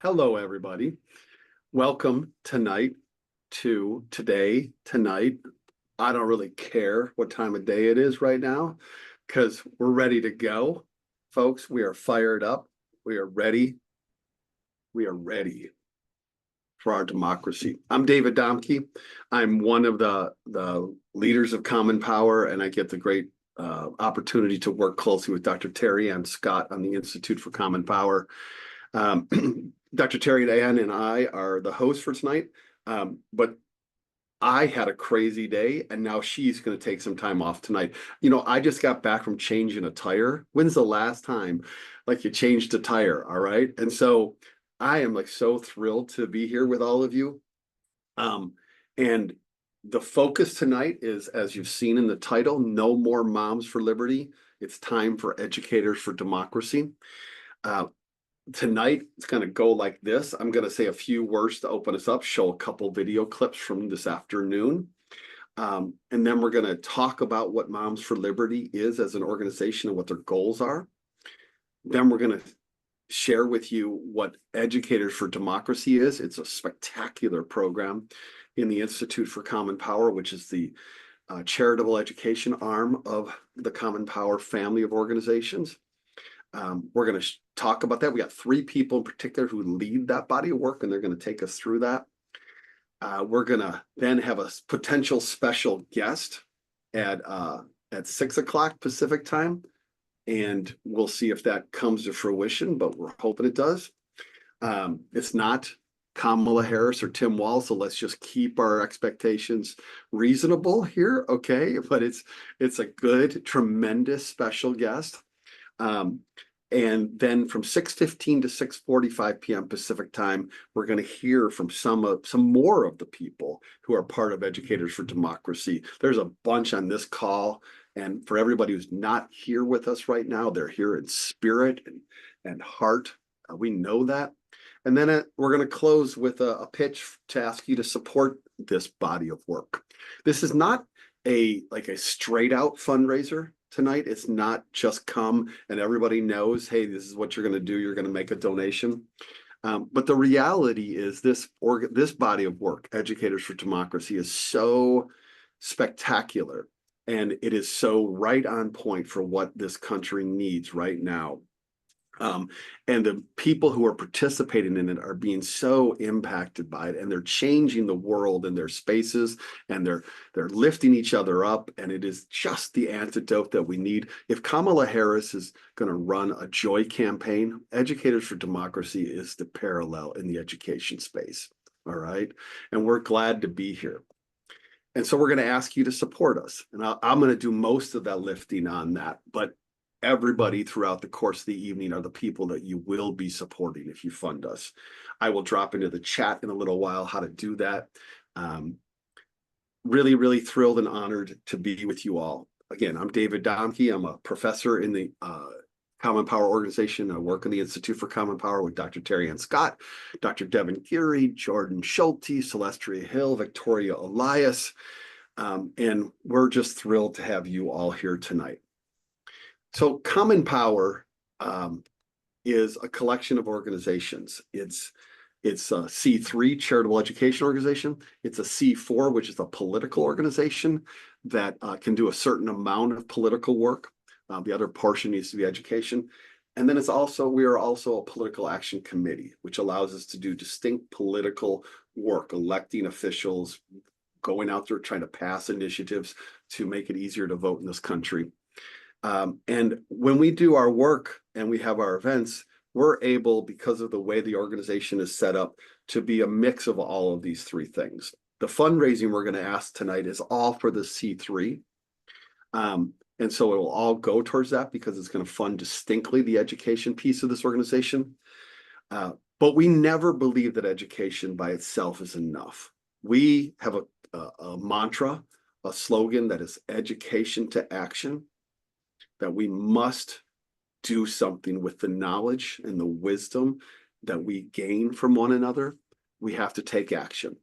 Hello, everybody. Welcome tonight tonight. I don't really care what time of day it is right now because we're ready to go. Folks, we are fired up. We are ready. We are ready for our democracy. I'm David Domke. I'm one of the leaders of Common Power, and I get the great opportunity to work closely with Dr. Terry Ann Scott on the Institute for Common Power. Dr. Terry Ann and I are the hosts for tonight, but I had a crazy day, and now she's going to take some time off tonight. I just got back from changing a tire. When's the last time, like, you changed a tire? All right, and so I am like so thrilled to be here with all of you. And the focus tonight is, as you've seen in the title, No More Moms for Liberty. It's time for educators for democracy. Tonight, it's going to go like this. I'm going to say a few words to open us up, show a couple video clips from this afternoon. And then we're going to talk about what Moms for Liberty is as an organization and what their goals are. Then we're going to share with you what Educators for Democracy is. It's a spectacular program in the Institute for Common Power, which is the charitable education arm of the Common Power family of organizations. We're going to talk about that. We got three people in particular who lead that body of work, and they're going to take us through that. We're going to then have a potential special guest at 6 o'clock Pacific time, and we'll see if that comes to fruition, but we're hoping it does. It's not Kamala Harris or Tim Walz, so let's just keep our expectations reasonable here, okay? But it's a good, tremendous special guest. And then from 6:15 to 6:45 p.m. Pacific time, we're going to hear from some more of the people who are part of Educators for Democracy. There's a bunch on this call, and for everybody who's not here with us right now, they're here in spirit and heart. We know that. And then we're going to close with a pitch to ask you to support this body of work. This is not a straight out fundraiser tonight. It's not just come and everybody knows, hey, this is what you're going to do. You're going to make a donation. But the reality is this body of work, Educators for Democracy, is so spectacular. And it is so right on point for what this country needs right now. And the people who are participating in it are being so impacted by it, and they're changing the world and their spaces, and they're lifting each other up, and it is just the antidote that we need. If Kamala Harris is going to run a joy campaign, Educators for Democracy is the parallel in the education space. All right, and we're glad to be here. And so we're going to ask you to support us, and I'm going to do most of that lifting on that, but everybody throughout the course of the evening are the people that you will be supporting if you fund us. I will drop into the chat in a little while how to do that. Really, really thrilled and honored to be with you all. Again, I'm David Domke. I'm a professor in the Common Power organization. I work in the Institute for Common Power with Dr. Terry Ann Scott, Dr. Devin Geary, Jordan Schulte, Celestria Hill, Victoria Elias, and we're just thrilled to have you all here tonight. So Common Power is a collection of organizations. It's a C3 charitable education organization. It's a C4, which is a political organization that can do a certain amount of political work. The other portion needs to be education. And then we are also a political action committee, which allows us to do distinct political work, electing officials, going out there trying to pass initiatives to make it easier to vote in this country. And when we do our work and we have our events, we're able, because of the way the organization is set up, to be a mix of all of these three things. The fundraising we're going to ask tonight is all for the C3. And so it will all go towards that because it's going to fund distinctly the education piece of this organization. But we never believe that education by itself is enough. We have a mantra, a slogan that is education to action, that we must do something with the knowledge and the wisdom that we gain from one another. We have to take action.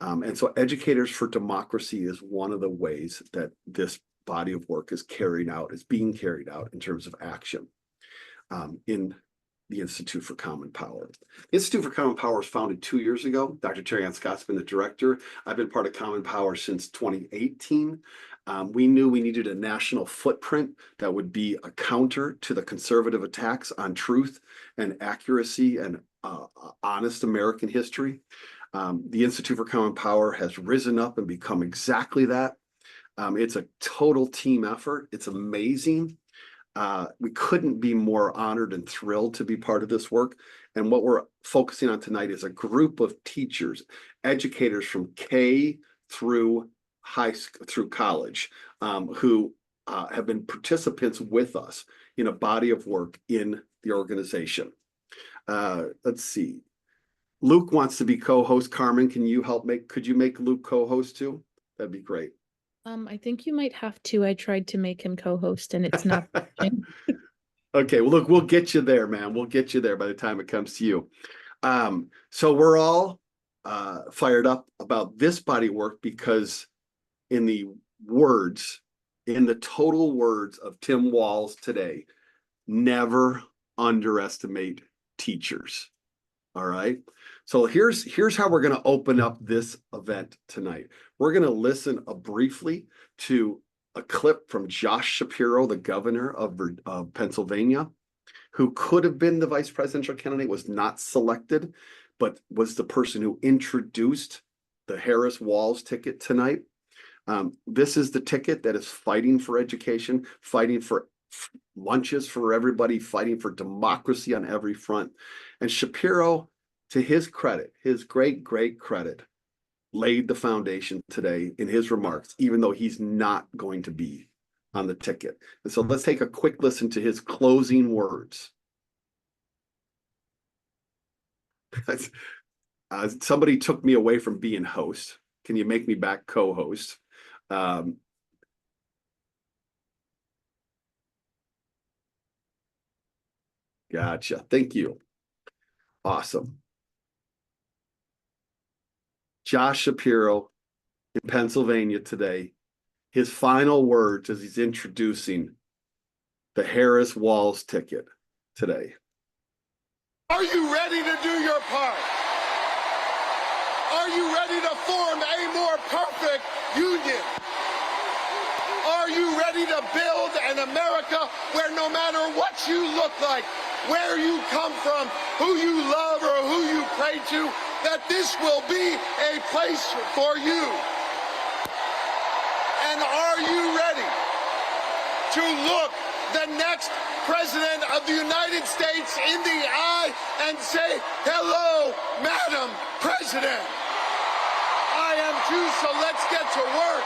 And so Educators for Democracy is one of the ways that this body of work is being carried out in terms of action. In the Institute for Common Power. The Institute for Common Power was founded 2 years ago. Dr. Terry Ann Scott's been the director. I've been part of Common Power since 2018. We knew we needed a national footprint that would be a counter to the conservative attacks on truth and accuracy and honest American history. The Institute for Common Power has risen up and become exactly that. It's a total team effort. It's amazing. We couldn't be more honored and thrilled to be part of this work. And what we're focusing on tonight is a group of teachers, educators from K through through college, who have been participants with us in a body of work in the organization. Let's see. Luke wants to be co-host. Carmen, can you help could you make Luke co-host too? That'd be great. I think you might have to. I tried to make him co-host and it's not. Okay, well, look, we'll get you there, man. We'll get you there by the time it comes to you. So we're all fired up about this body work because in the total words of Tim Walz today, never underestimate teachers. All right. So here's how we're going to open up this event tonight. We're going to listen briefly to a clip from Josh Shapiro, the governor of Pennsylvania, who could have been the vice presidential candidate, was not selected, but was the person who introduced the Harris-Walz ticket tonight. This is the ticket that is fighting for education, fighting for lunches for everybody, fighting for democracy on every front. And Shapiro, to his credit, his great credit, laid the foundation today in his remarks, even though he's not going to be on the ticket. And so let's take a quick listen to his closing words. Somebody took me away from being host. Can you make me back co-host? Gotcha. Thank you. Awesome. Josh Shapiro in Pennsylvania today, his final words as he's introducing the Harris-Walz ticket today. Are you ready to do your part? Are you ready to form a more perfect union? Are you ready to build an America where no matter what you look like, where you come from, who you love or who you pray to, that this will be a place for you? And are you ready to look the next President of the United States in the eye and say, "Hello, Madam President"? I am too, so let's get to work.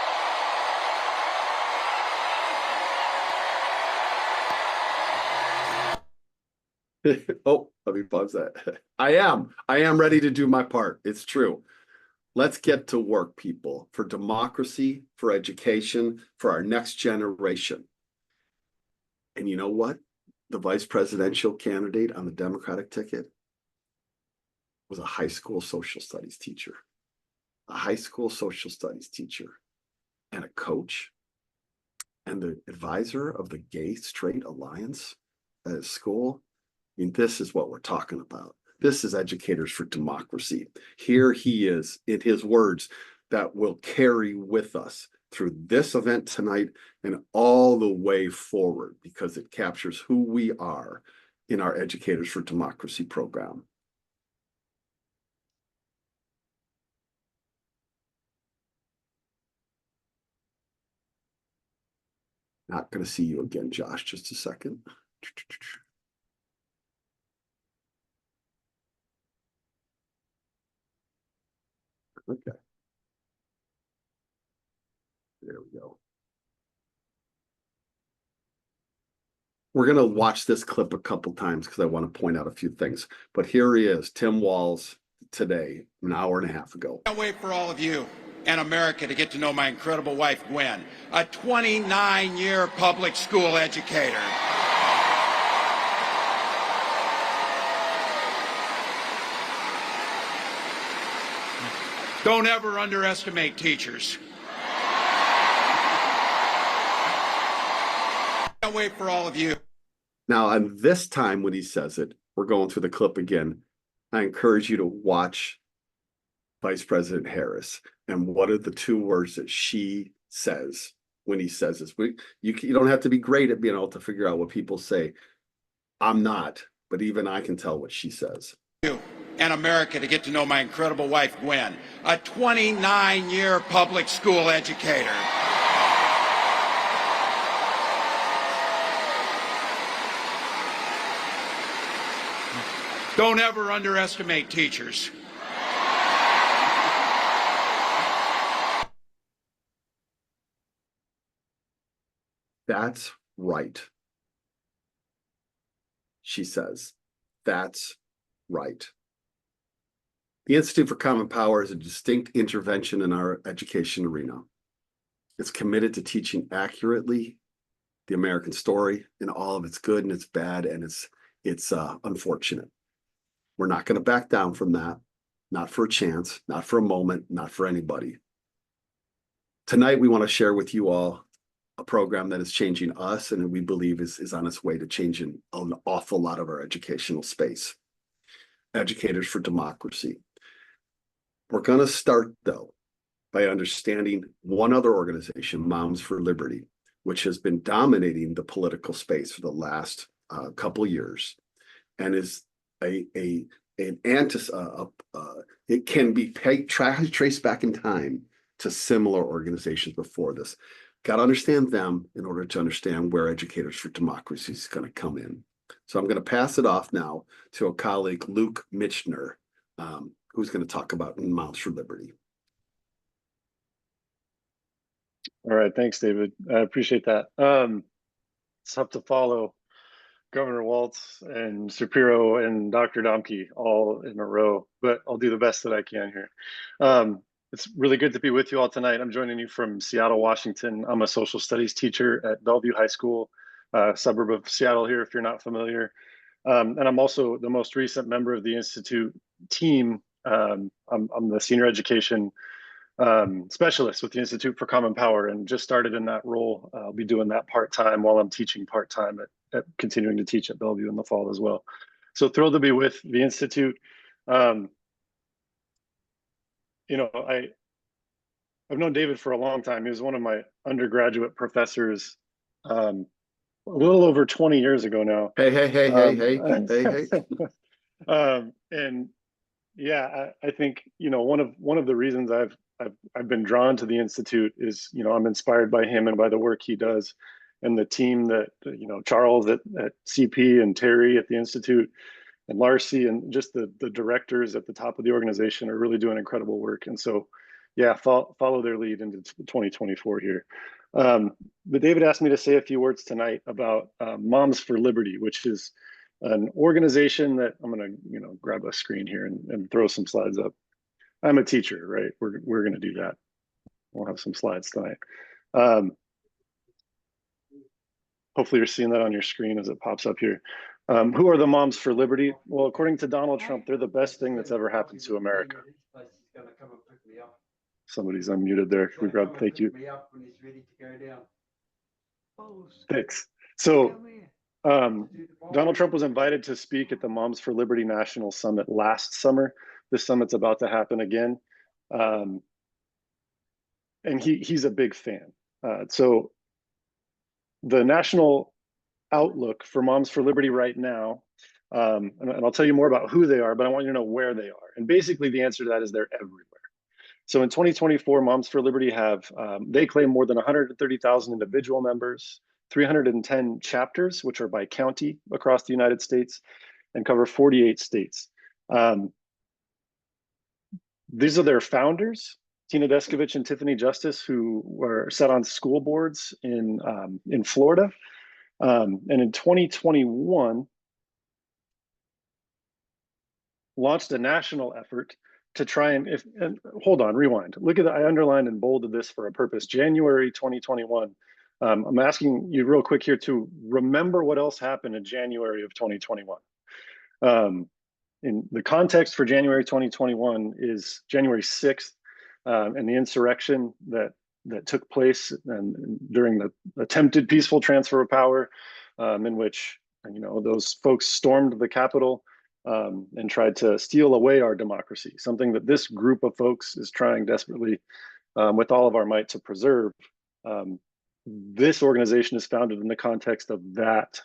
Oh, let me pause that. I am ready to do my part. It's true. Let's get to work, people, for democracy, for education, for our next generation. And you know what? The vice presidential candidate on the Democratic ticket was a high school social studies teacher, and a coach, and the advisor of the Gay Straight Alliance at his school. I mean, this is what we're talking about. This is Educators for Democracy. Here he is in his words that will carry with us through this event tonight and all the way forward, because it captures who we are in our Educators for Democracy program. Not going to see you again, Josh. Just a second. Okay. There we go. We're going to watch this clip a couple times because I want to point out a few things. But here he is, Tim Walz, today, an hour and a half ago. I can't wait for all of you and America to get to know my incredible wife, Gwen, a 29-year public school educator. Don't ever underestimate teachers. I can't wait for all of you. Now, and this time when he says it, we're going through the clip again. I encourage you to watch Vice President Harris and what are the 2 words that she says when he says this. You don't have to be great at being able to figure out what people say. I'm not, but even I can tell what she says. And America to get to know my incredible wife, Gwen, a 29-year public school educator. Don't ever underestimate teachers. That's right. She says, that's right. The Institute for Common Power is a distinct intervention in our education arena. It's committed to teaching accurately the American story in all of its good and its bad, and it's unfortunate. We're not going to back down from that, not for a chance, not for a moment, not for anybody. Tonight, we want to share with you all a program that is changing us and we believe is on its way to changing an awful lot of our educational space. Educators for Democracy. We're going to start, though, by understanding one other organization, Moms for Liberty, which has been dominating the political space for the last couple of years and is it can be traced back in time to similar organizations before this. Got to understand them in order to understand where Educators for Democracy is going to come in. So I'm going to pass it off now to a colleague, Luke Michener, who's going to talk about Moms for Liberty. All right, thanks, David. I appreciate that. It's tough to follow Governor Walz and Shapiro and Dr. Domke all in a row, but I'll do the best that I can here. It's really good to be with you all tonight. I'm joining you from Seattle, Washington. I'm a social studies teacher at Bellevue High School, suburb of Seattle here, if you're not familiar. And I'm also the most recent member of the Institute team. I'm the senior education specialist with the Institute for Common Power and just started in that role. I'll be doing that part-time while I'm teaching part-time at continuing to teach at Bellevue in the fall as well. So thrilled to be with the Institute. You know, I've known David for a long time. He was one of my undergraduate professors a little over 20 years ago now. Hey. And yeah, I think, you know, one of the reasons I've been drawn to the Institute is, you know, I'm inspired by him and by the work he does and the team that, you know, Charles at CP and Terry at the Institute and Larcy and just the directors at the top of the organization are really doing incredible work. And so, yeah, follow their lead into 2024 here. But David asked me to say a few words tonight about Moms for Liberty, which is an organization that I'm going to, you know, grab a screen here and throw some slides up. I'm a teacher, right? We're going to do that. We'll have some slides tonight. Hopefully you're seeing that on your screen as it pops up here. Who are the Moms for Liberty? Well, according to Donald Trump, they're the best thing that's ever happened to America. Somebody's unmuted there. Can we grab, thank you. Thanks. So Donald Trump was invited to speak at the Moms for Liberty National Summit last summer. This summit's about to happen again. And he's a big fan. So the national outlook for Moms for Liberty right now, and I'll tell you more about who they are, but I want you to know where they are. And basically the answer to that is they're everywhere. So in 2024, Moms for Liberty have, they claim more than 130,000 individual members, 310 chapters, which are by county across the United States, and cover 48 states. These are their founders, Tina Descovich and Tiffany Justice, who were set on school boards in Florida. And in 2021, launched a national effort to try and hold on, rewind. Look at that, I underlined and bolded this for a purpose. January 2021. I'm asking you real quick here to remember what else happened in January of 2021. In the context for January 2021 is January 6th and the insurrection that took place and during the attempted peaceful transfer of power, in which those folks stormed the Capitol and tried to steal away our democracy, something that this group of folks is trying desperately with all of our might to preserve. This organization is founded in the context of that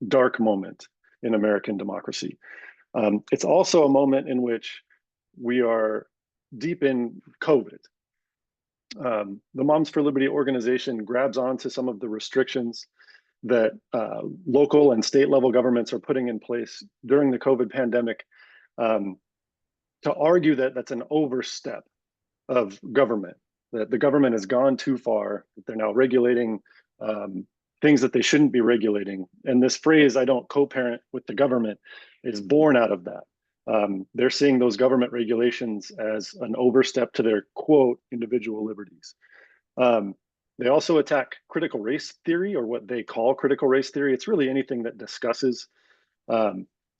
dark moment in American democracy. It's also a moment in which we are deep in COVID. The Moms for Liberty organization grabs onto some of the restrictions that local and state level governments are putting in place during the COVID pandemic to argue that that's an overstep of government, that the government has gone too far, that they're now regulating things that they shouldn't be regulating. And this phrase, "I don't co-parent with the government," is born out of that. They're seeing those government regulations as an overstep to their, quote, individual liberties. They also attack critical race theory, or what they call critical race theory. It's really anything that discusses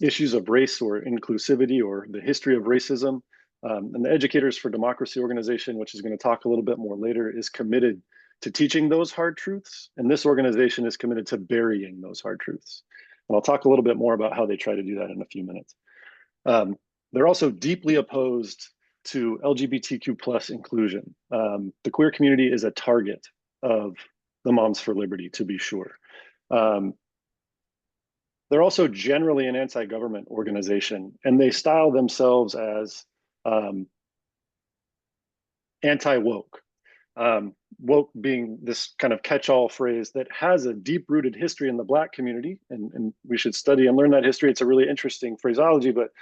issues of race or inclusivity or the history of racism. And the Educators for Democracy organization, which is going to talk a little bit more later, is committed to teaching those hard truths. And this organization is committed to burying those hard truths. And I'll talk a little bit more about how they try to do that in a few minutes. They're also deeply opposed to LGBTQ plus inclusion. The queer community is a target of the Moms for Liberty, to be sure. They're also generally an anti-government organization, and they style themselves as anti-woke. Woke being this kind of catch-all phrase that has a deep-rooted history in the Black community, and we should study and learn that history. It's a really interesting phraseology, but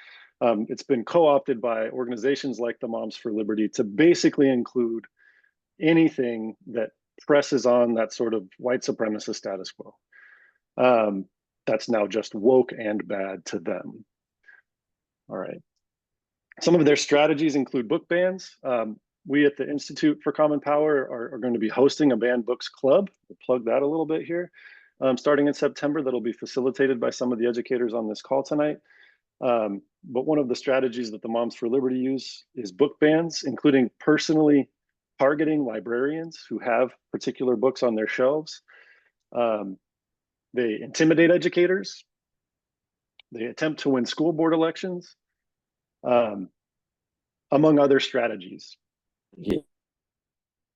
it's been co-opted by organizations like the Moms for Liberty to basically include anything that presses on that sort of white supremacist status quo. That's now just woke and bad to them. All right. Some of their strategies include book bans. We at the Institute for Common Power are going to be hosting a banned books club. We'll plug that a little bit here. Starting in September, that'll be facilitated by some of the educators on this call tonight. But one of the strategies that the Moms for Liberty use is book bans, including personally targeting librarians who have particular books on their shelves. They intimidate educators. They attempt to win school board elections, among other strategies. Yeah.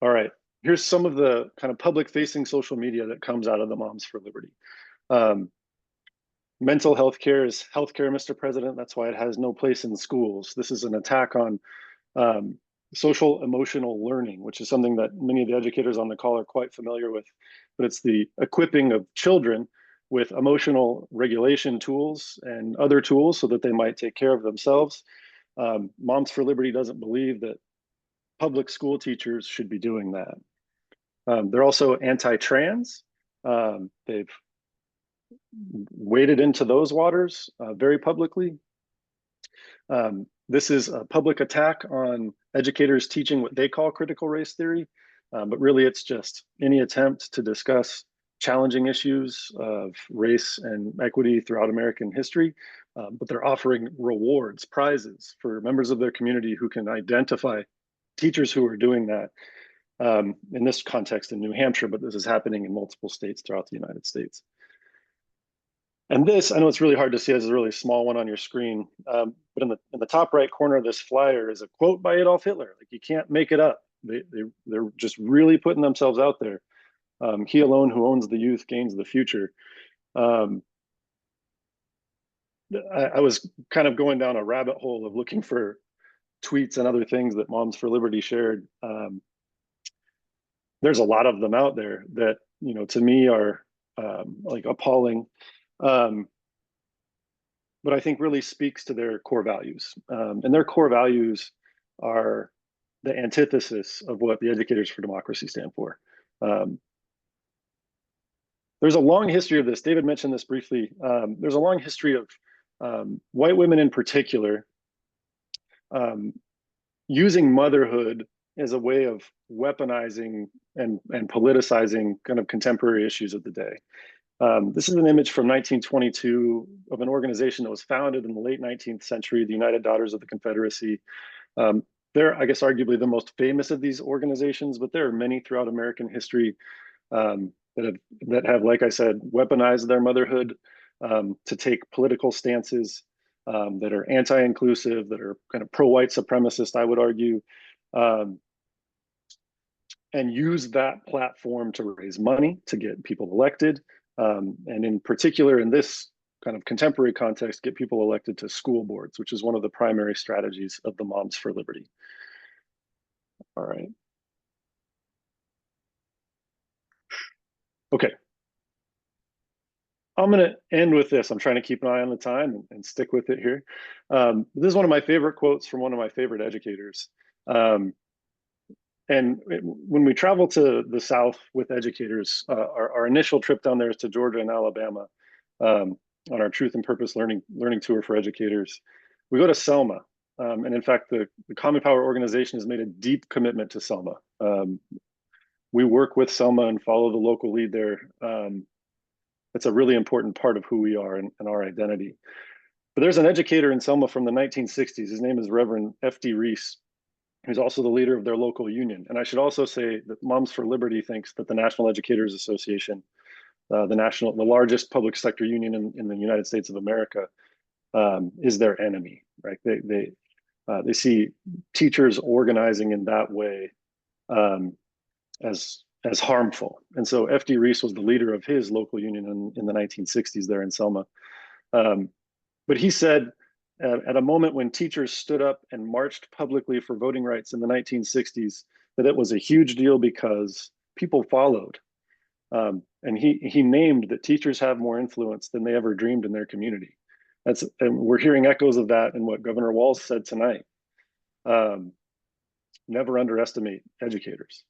All right, here's some of the kind of public-facing social media that comes out of the Moms for Liberty. Mental health care is healthcare, Mr. President. That's why it has no place in schools. This is an attack on social emotional learning, which is something that many of the educators on the call are quite familiar with. But it's the equipping of children with emotional regulation tools and other tools so that they might take care of themselves. Moms for Liberty doesn't believe that public school teachers should be doing that. They're also anti-trans. They've waded into those waters very publicly. This is a public attack on educators teaching what they call critical race theory, but really it's just any attempt to discuss challenging issues of race and equity throughout American history, but they're offering rewards, prizes for members of their community who can identify teachers who are doing that. In this context in New Hampshire, but this is happening in multiple states throughout the United States. And this, I know it's really hard to see, this is a really small one on your screen, but in the top right corner of this flyer is a quote by Adolf Hitler. Like, you can't make it up. They're just really putting themselves out there. He alone who owns the youth gains the future. I was kind of going down a rabbit hole of looking for tweets and other things that Moms for Liberty shared. There's a lot of them out there that, to me are like appalling. But I think really speaks to their core values. And their core values are the antithesis of what the Educators for Democracy stand for. There's a long history of this. David mentioned this briefly. There's a long history of white women in particular using motherhood as a way of weaponizing and politicizing kind of contemporary issues of the day. This is an image from 1922 of an organization that was founded in the late 19th century, the United Daughters of the Confederacy. They're, I guess, arguably the most famous of these organizations, but there are many throughout American history that have, like I said, weaponized their motherhood to take political stances that are anti-inclusive, that are kind of pro-white supremacist, I would argue, and use that platform to raise money to get people elected, and in particular in this kind of contemporary context, get people elected to school boards, which is one of the primary strategies of the Moms for Liberty. All right. Okay. I'm going to end with this. I'm trying to keep an eye on the time and stick with it here. This is one of my favorite quotes from one of my favorite educators. When we travel to the South with educators, our initial trip down there is to Georgia and Alabama on our Truth and Purpose learning tour for educators. We go to Selma. And in fact, the Common Power organization has made a deep commitment to Selma. We work with Selma and follow the local lead there. It's a really important part of who we are and our identity. But there's an educator in Selma from the 1960s. His name is Reverend F.D. Reese, who's also the leader of their local union. And I should also say that Moms for Liberty thinks that the National Educators Association, the largest public sector union in the United States of America, is their enemy, right? They see teachers organizing in that way as harmful. And so F.D. Reese was the leader of his local union in the 1960s there in Selma. But he said, at a moment when teachers stood up and marched publicly for voting rights in the 1960s, that it was a huge deal because people followed. And he named that teachers have more influence than they ever dreamed in their community. And we're hearing echoes of that in what Governor Walz said tonight. Never underestimate educators.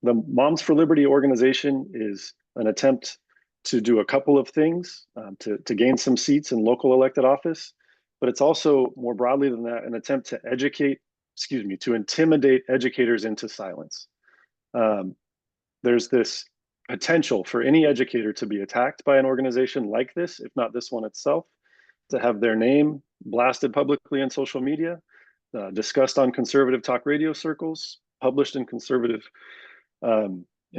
The Moms for Liberty organization is an attempt to do a couple of things, to gain some seats in local elected office, but it's also more broadly than that, an attempt to intimidate educators into silence. There's this potential for any educator to be attacked by an organization like this, if not this one itself, to have their name blasted publicly in social media, discussed on conservative talk radio circles, published in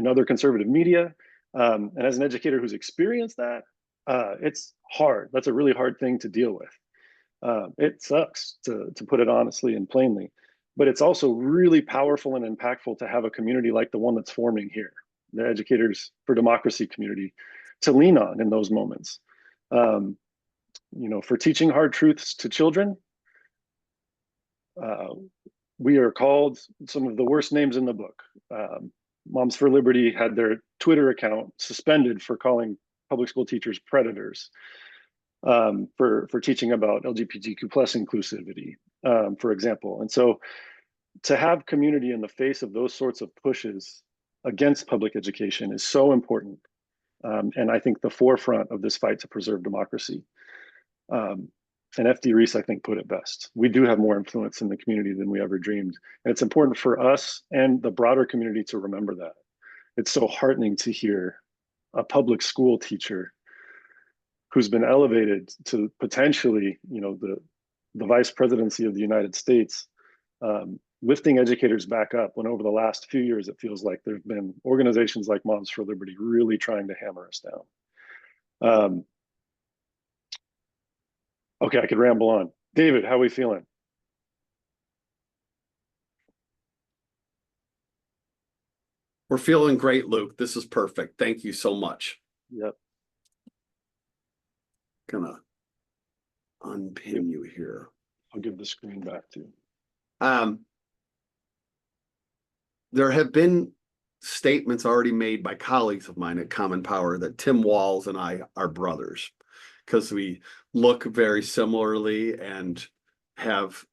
other conservative media. And as an educator who's experienced that, it's hard. That's a really hard thing to deal with. It sucks, to put it honestly and plainly, but it's also really powerful and impactful to have a community like the one that's forming here, the Educators for Democracy community, to lean on in those moments. For teaching hard truths to children, we are called some of the worst names in the book. Moms for Liberty had their Twitter account suspended for calling public school teachers predators, for teaching about LGBTQ plus inclusivity, for example. And so to have community in the face of those sorts of pushes against public education is so important. And I think the forefront of this fight to preserve democracy. And F.D. Reese, I think, put it best. We do have more influence in the community than we ever dreamed. And it's important for us and the broader community to remember that. It's so heartening to hear a public school teacher who's been elevated to potentially, the vice presidency of the United States, lifting educators back up, when over the last few years, it feels like there have been organizations like Moms for Liberty really trying to hammer us down. Okay, I could ramble on. David, how are we feeling? We're feeling great, Luke. This is perfect. Thank you so much. Yep. Gonna unpin you here. I'll give the screen back to you. There have been statements already made by colleagues of mine at Common Power that Tim Walz and I are brothers, because we look very similarly and have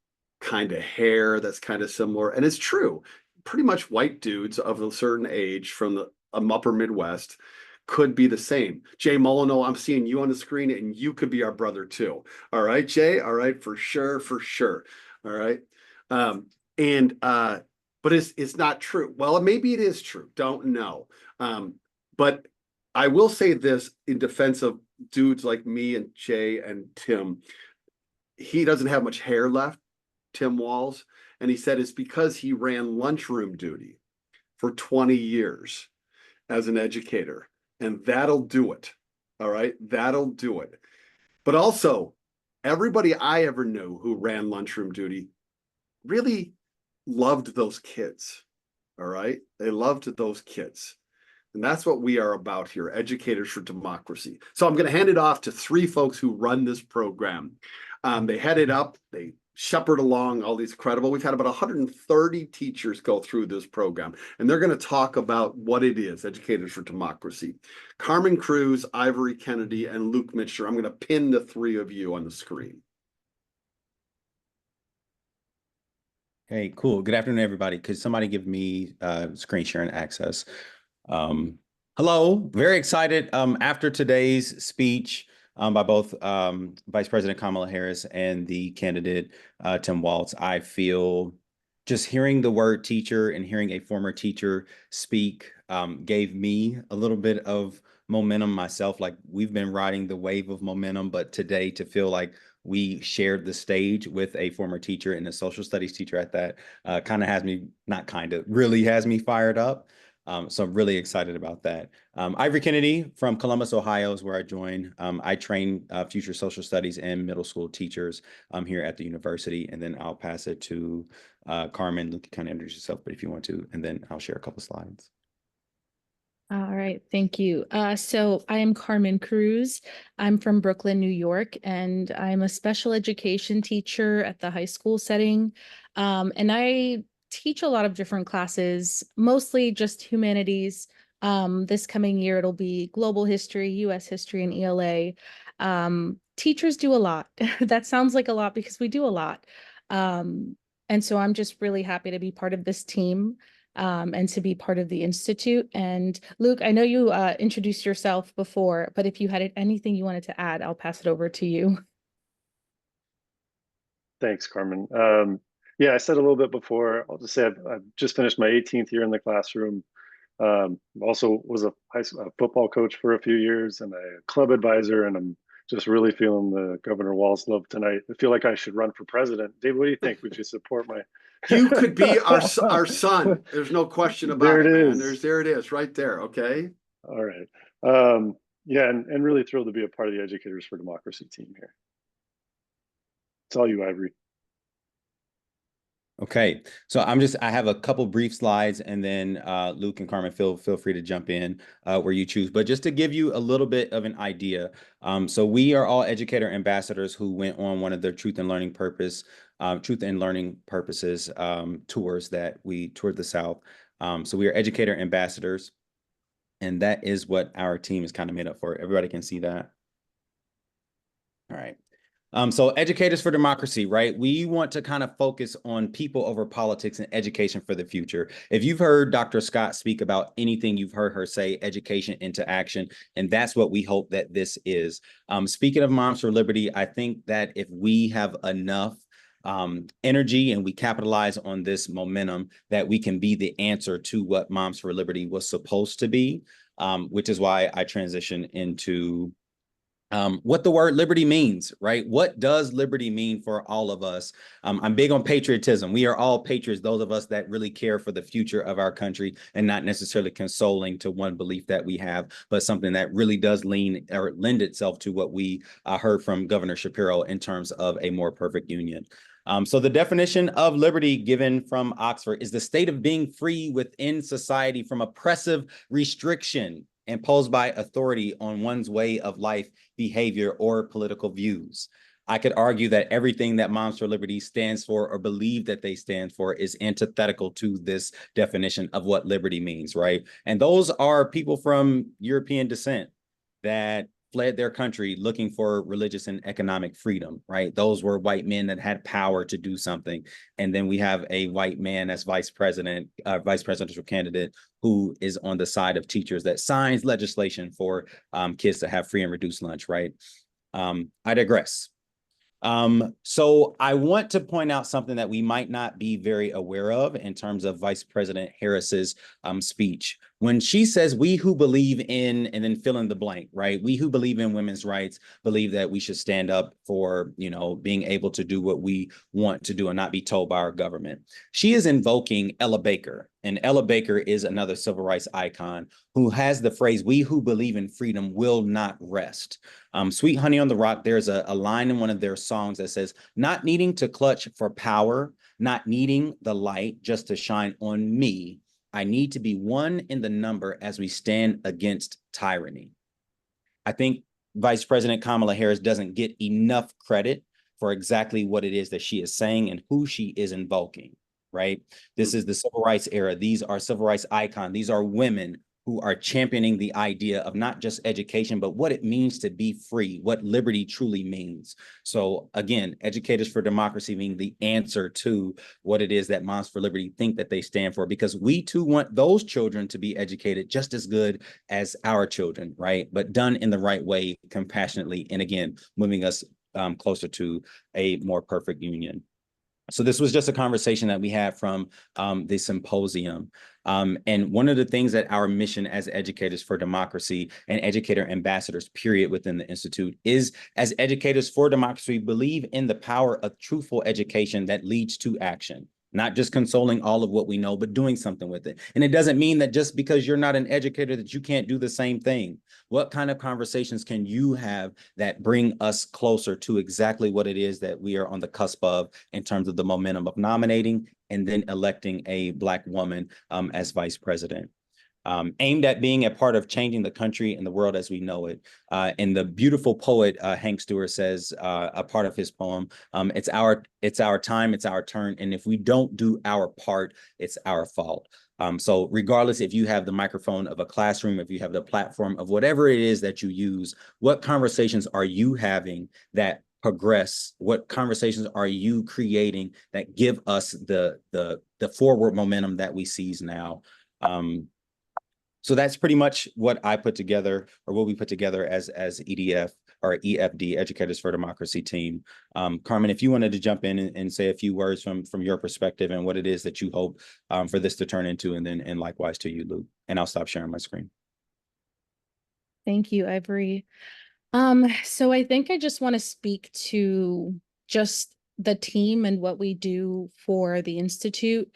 kind of hair that's kind of similar. And it's true. Pretty much white dudes of a certain age from the upper Midwest could be the same. Jay Molyneux, I'm seeing you on the screen, and you could be our brother too. All right, Jay? All right, for sure. All right. But it's not true. Well, maybe it is true. Don't know. But I will say this in defense of dudes like me and Jay and Tim. He doesn't have much hair left, Tim Walz. And he said it's because he ran lunchroom duty for 20 years as an educator. And that'll do it. All right, that'll do it. But also, everybody I ever knew who ran lunchroom duty really loved those kids. All right, they loved those kids. And that's what we are about here, Educators for Democracy. So I'm going to hand it off to three folks who run this program. They head it up, they shepherd along all these credible. We've had about 130 teachers go through this program, and they're going to talk about what it is, Educators for Democracy. Carmen Cruz, Ivory Kennedy, and Luke Mitchell. I'm going to pin the three of you on the screen. Hey, cool. Good afternoon, everybody. Could somebody give me screen sharing access? Hello, very excited. After today's speech by both Vice President Kamala Harris and the candidate Tim Walz, I feel just hearing the word teacher and hearing a former teacher speak gave me a little bit of momentum myself. Like, we've been riding the wave of momentum, but today to feel like we shared the stage with a former teacher and a social studies teacher at that kind of has me, not kind of, really has me fired up. So I'm really excited about that. Ivory Kennedy from Columbus, Ohio is where I joined. I train future social studies and middle school teachers here at the university. And then I'll pass it to Carmen. Luke, kind of introduce yourself, but if you want to, and then I'll share a couple slides. All right, thank you. So I am Carmen Cruz. I'm from Brooklyn, New York, and I'm a special education teacher at the high school setting. And I teach a lot of different classes, mostly just humanities. This coming year, it'll be global history, US history, and ELA. Teachers do a lot. That sounds like a lot because we do a lot. And so I'm just really happy to be part of this team. And to be part of the Institute. And Luke, I know you introduced yourself before, but if you had anything you wanted to add, I'll pass it over to you. Thanks, Carmen. Yeah, I said a little bit before. I'll just say I've just finished my 18th year in the classroom. Also was a football coach for a few years and a club advisor, and I'm just really feeling the Governor Walz love tonight. I feel like I should run for president. Dave, what do you think? Would you support my... You could be our son. There's no question about there it, man. is. There it is right there. Okay. All right. Yeah, and really thrilled to be a part of the Educators for Democracy team here. It's all you, Ivory. Okay, so I have a couple brief slides, and then Luke and Carmen, feel free to jump in where you choose. But just to give you a little bit of an idea, so we are all educator ambassadors who went on one of the Truth and Learning Purposes tours that we toured the South. So we are educator ambassadors, and that is what our team is kind of made up for. Everybody can see that. All right. So Educators for Democracy, right? We want to kind of focus on people over politics and education for the future. If you've heard Dr. Scott speak about anything, you've heard her say education into action, and that's what we hope that this is. Speaking of Moms for Liberty, I think that if we have enough energy and we capitalize on this momentum, that we can be the answer to what Moms for Liberty was supposed to be, which is why I transitioned into what the word liberty means, right? What does liberty mean for all of us? I'm big on patriotism. We are all patriots, those of us that really care for the future of our country and not necessarily consoling to one belief that we have, but something that really does lend itself to what we heard from Governor Shapiro in terms of a more perfect union. So the definition of liberty given from Oxford is the state of being free within society from oppressive restriction imposed by authority on one's way of life, behavior, or political views. I could argue that everything that Moms for Liberty stands for or believe that they stand for is antithetical to this definition of what liberty means, right? And those are people from European descent that fled their country looking for religious and economic freedom, right? Those were white men that had power to do something. And then we have a white man as vice presidential candidate who is on the side of teachers that signs legislation for kids to have free and reduced lunch, right? I digress. So I want to point out something that we might not be very aware of in terms of Vice President Harris's speech. When she says we who believe in, and then fill in the blank, right? We who believe in women's rights believe that we should stand up for, being able to do what we want to do and not be told by our government. She is invoking Ella Baker, and Ella Baker is another civil rights icon who has the phrase, we who believe in freedom will not rest. Sweet Honey on the Rock, there's a line in one of their songs that says, not needing to clutch for power, not needing the light just to shine on me. I need to be one in the number as we stand against tyranny. I think Vice President Kamala Harris doesn't get enough credit for exactly what it is that she is saying and who she is invoking, right? This is the civil rights era. These are civil rights icons. These are women who are championing the idea of not just education, but what it means to be free, what liberty truly means. So again, Educators for Democracy being the answer to what it is that Moms for Liberty think that they stand for, because we too want those children to be educated just as good as our children, right? But done in the right way, compassionately, and again, moving us closer to a more perfect union. So this was just a conversation that we had from the symposium. And one of the things that our mission as Educators for Democracy and educator ambassadors, period, within the Institute is, as Educators for Democracy, believe in the power of truthful education that leads to action. Not just consoling all of what we know, but doing something with it. And it doesn't mean that just because you're not an educator that you can't do the same thing. What kind of conversations can you have that bring us closer to exactly what it is that we are on the cusp of in terms of the momentum of nominating and then electing a Black woman as vice president? Aimed at being a part of changing the country and the world as we know it. And the beautiful poet Hank Stewart says, a part of his poem, it's our time, it's our turn, and if we don't do our part, it's our fault. So regardless if you have the microphone of a classroom, if you have the platform of whatever it is that you use, what conversations are you having that progress? What conversations are you creating that give us the forward momentum that we seize now? So that's pretty much what I put together, or what we put together as EDF or EFD, Educators for Democracy team. Carmen, if you wanted to jump in and say a few words from your perspective and what it is that you hope for this to turn into, and likewise to you, Luke. And I'll stop sharing my screen. Thank you, Ivory. So I think I just want to speak to just the team and what we do for the Institute.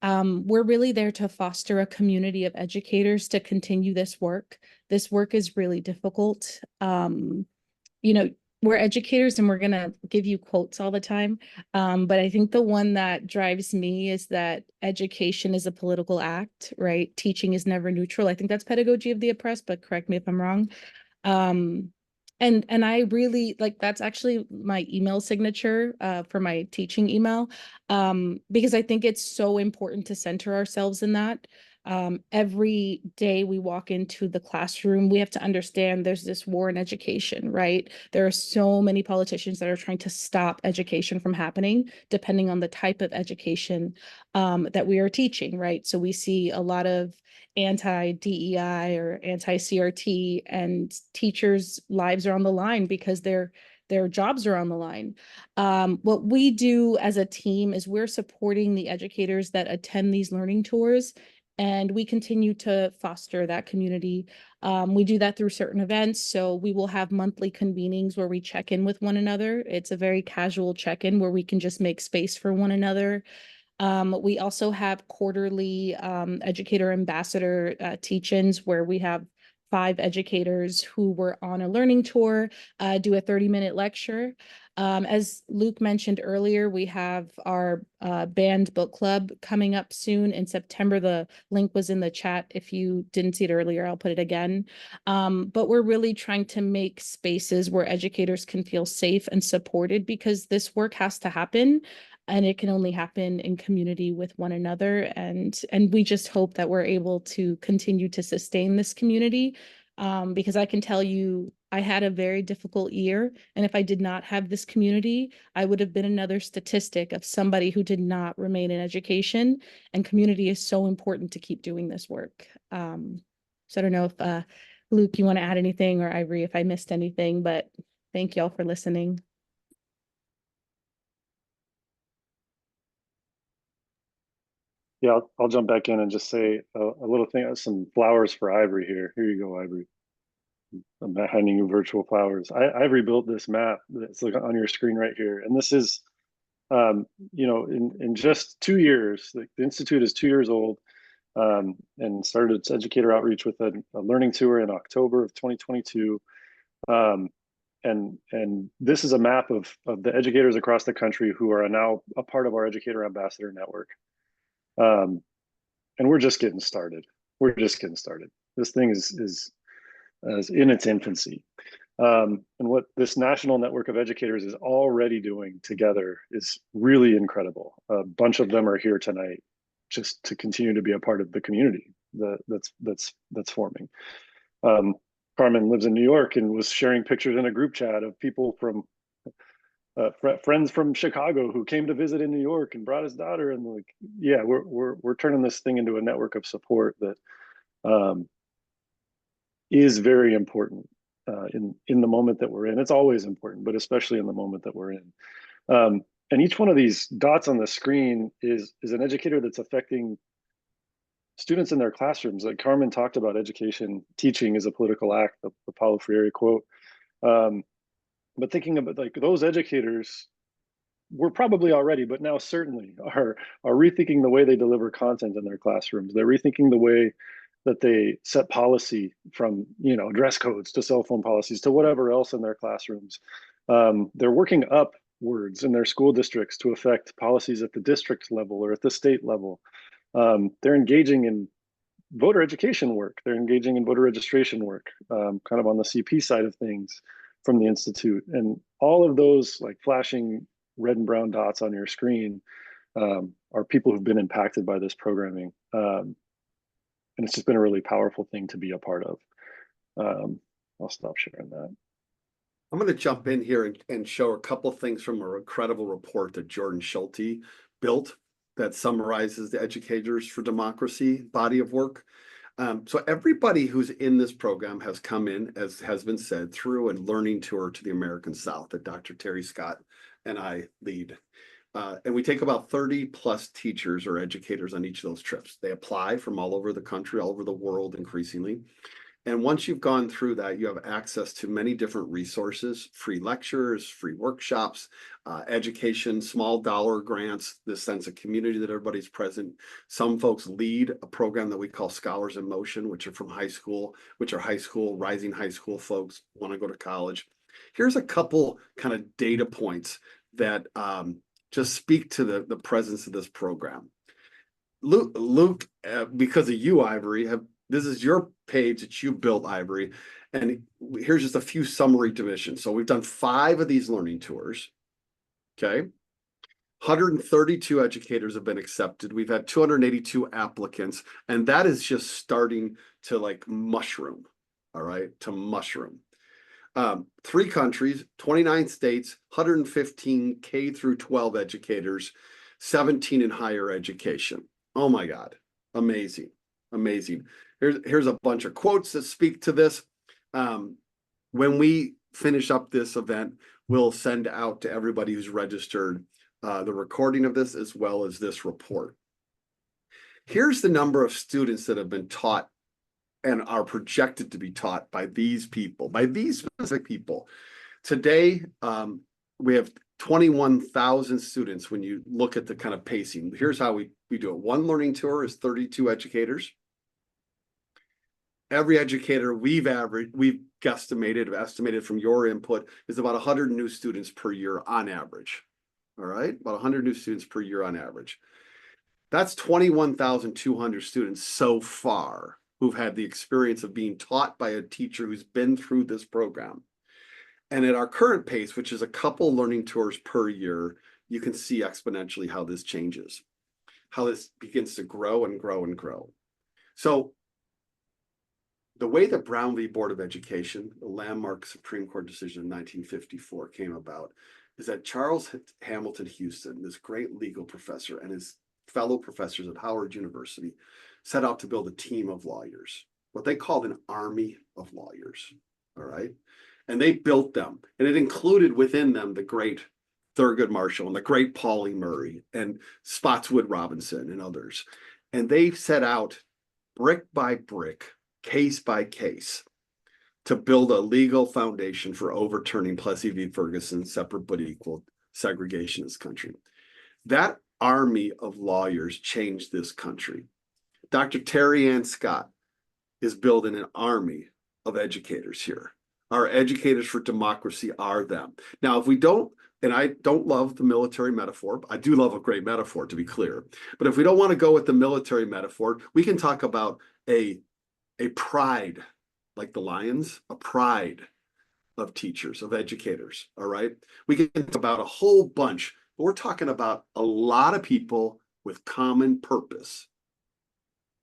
We're really there to foster a community of educators to continue this work. This work is really difficult. We're educators and we're going to give you quotes all the time. But I think the one that drives me is that education is a political act, right? Teaching is never neutral. I think that's Pedagogy of the Oppressed, but correct me if I'm wrong. And I really like, that's actually my email signature for my teaching email, because I think it's so important to center ourselves in that. Every day we walk into the classroom, we have to understand there's this war in education, right? There are so many politicians that are trying to stop education from happening, depending on the type of education that we are teaching, right? So we see a lot of anti-DEI or anti-CRT, and teachers' lives are on the line because their jobs are on the line. What we do as a team is we're supporting the educators that attend these learning tours, and we continue to foster that community. We do that through certain events. So we will have monthly convenings where we check in with one another. It's a very casual check-in where we can just make space for one another. We also have quarterly educator ambassador teach-ins where we have 5 educators who were on a learning tour do a 30-minute lecture. As Luke mentioned earlier, we have our band book club coming up soon in September. The link was in the chat. If you didn't see it earlier, I'll put it again. But we're really trying to make spaces where educators can feel safe and supported, because this work has to happen. And it can only happen in community with one another. And we just hope that we're able to continue to sustain this community, because I can tell you, I had a very difficult year. And if I did not have this community, I would have been another statistic of somebody who did not remain in education. And community is so important to keep doing this work. So I don't know if Luke, you want to add anything, or Ivory, if I missed anything, but thank y'all for listening. Yeah, I'll jump back in and just say a little thing, some flowers for Ivory here. Here you go, Ivory. I'm handing you virtual flowers. Ivory built this map that's like on your screen right here. And this is, in just 2 years, the Institute is 2 years old, and started its educator outreach with a learning tour in October of 2022. And this is a map of the educators across the country who are now a part of our Educator Ambassador Network. And we're just getting started. We're just getting started. This thing is in its infancy. And what this national network of educators is already doing together is really incredible. A bunch of them are here tonight just to continue to be a part of the community that's forming. Carmen lives in New York and was sharing pictures in a group chat of people from friends from Chicago who came to visit in New York and brought his daughter, and like, yeah, we're turning this thing into a network of support that is very important in the moment that we're in. It's always important, but especially in the moment that we're in. And each one of these dots on the screen is an educator that's affecting students in their classrooms. Like Carmen talked about, education, teaching is a political act, the Paulo Freire quote. But thinking about like those educators were probably already, but now certainly are rethinking the way they deliver content in their classrooms. They're rethinking the way that they set policy, from dress codes to cell phone policies to whatever else in their classrooms. They're working upwards in their school districts to affect policies at the district level or at the state level. They're engaging in voter education work. They're engaging in voter registration work, kind of on the CP side of things from the Institute. And all of those like flashing red and brown dots on your screen are people who've been impacted by this programming. And it's just been a really powerful thing to be a part of. I'll stop sharing that. I'm going to jump in here and show a couple of things from a incredible report that Jordan Schulte built that summarizes the Educators for Democracy body of work. So everybody who's in this program has come in, as has been said, through a learning tour to the American South that Dr. Terry Scott and I lead. And we take about 30 plus teachers or educators on each of those trips. They apply from all over the country, all over the world increasingly. And once you've gone through that, you have access to many different resources, free lectures, free workshops, education, small dollar grants, this sense of community that everybody's present. Some folks lead a program that we call Scholars in Motion, which are from high school, rising high school folks want to go to college. Here's a couple kind of data points that just speak to the presence of this program. Luke, because of you, Ivory, this is your page that you built, Ivory. And here's just a few summary divisions. So we've done 5 of these learning tours. Okay. 132 educators have been accepted. We've had 282 applicants. And that is just starting to like mushroom. All right. To mushroom. 3 countries, 29 states, 115 K through 12 educators, 17 in higher education. Oh my God. Amazing. Amazing. Here's a bunch of quotes that speak to this. When we finish up this event, we'll send out to everybody who's registered the recording of this as well as this report. Here's the number of students that have been taught and are projected to be taught by these people, by these specific people. Today, we have 21,000 students when you look at the kind of pacing. Here's how we do it. One learning tour is 32 educators. Every educator we've estimated from your input is about 100 new students per year on average. All right, about 100 new students per year on average. That's 21,200 students so far who've had the experience of being taught by a teacher who's been through this program. And at our current pace, which is a couple learning tours per year, you can see exponentially how this changes, how this begins to grow and grow and grow. So the way the Brown v. Board of Education, the landmark Supreme Court decision in 1954 came about is that Charles Hamilton Houston, this great legal professor, and his fellow professors at Howard University set out to build a team of lawyers, what they called an army of lawyers, all right? And they built them, and it included within them the great Thurgood Marshall and the great Pauli Murray and Spotswood Robinson and others. And they set out brick by brick, case by case, to build a legal foundation for overturning Plessy v. Ferguson's separate but equal segregationist country. That army of lawyers changed this country. Dr. Terry Ann Scott is building an army of educators here. Our educators for democracy are them. Now, if we don't, and I don't love the military metaphor, I do love a great metaphor, to be clear. But if we don't want to go with the military metaphor, we can talk about a pride, like the Lions, a pride of teachers, of educators, all right? We can talk about a whole bunch, but we're talking about a lot of people with common purpose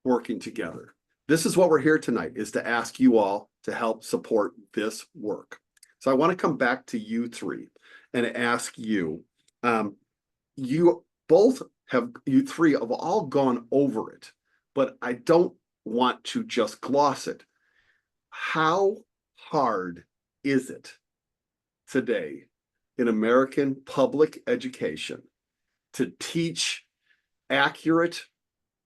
working together. This is what we're here tonight, is to ask you all to help support this work. So I want to come back to you three and ask you, you three have all gone over it, but I don't want to just gloss it. How hard is it today in American public education to teach accurate,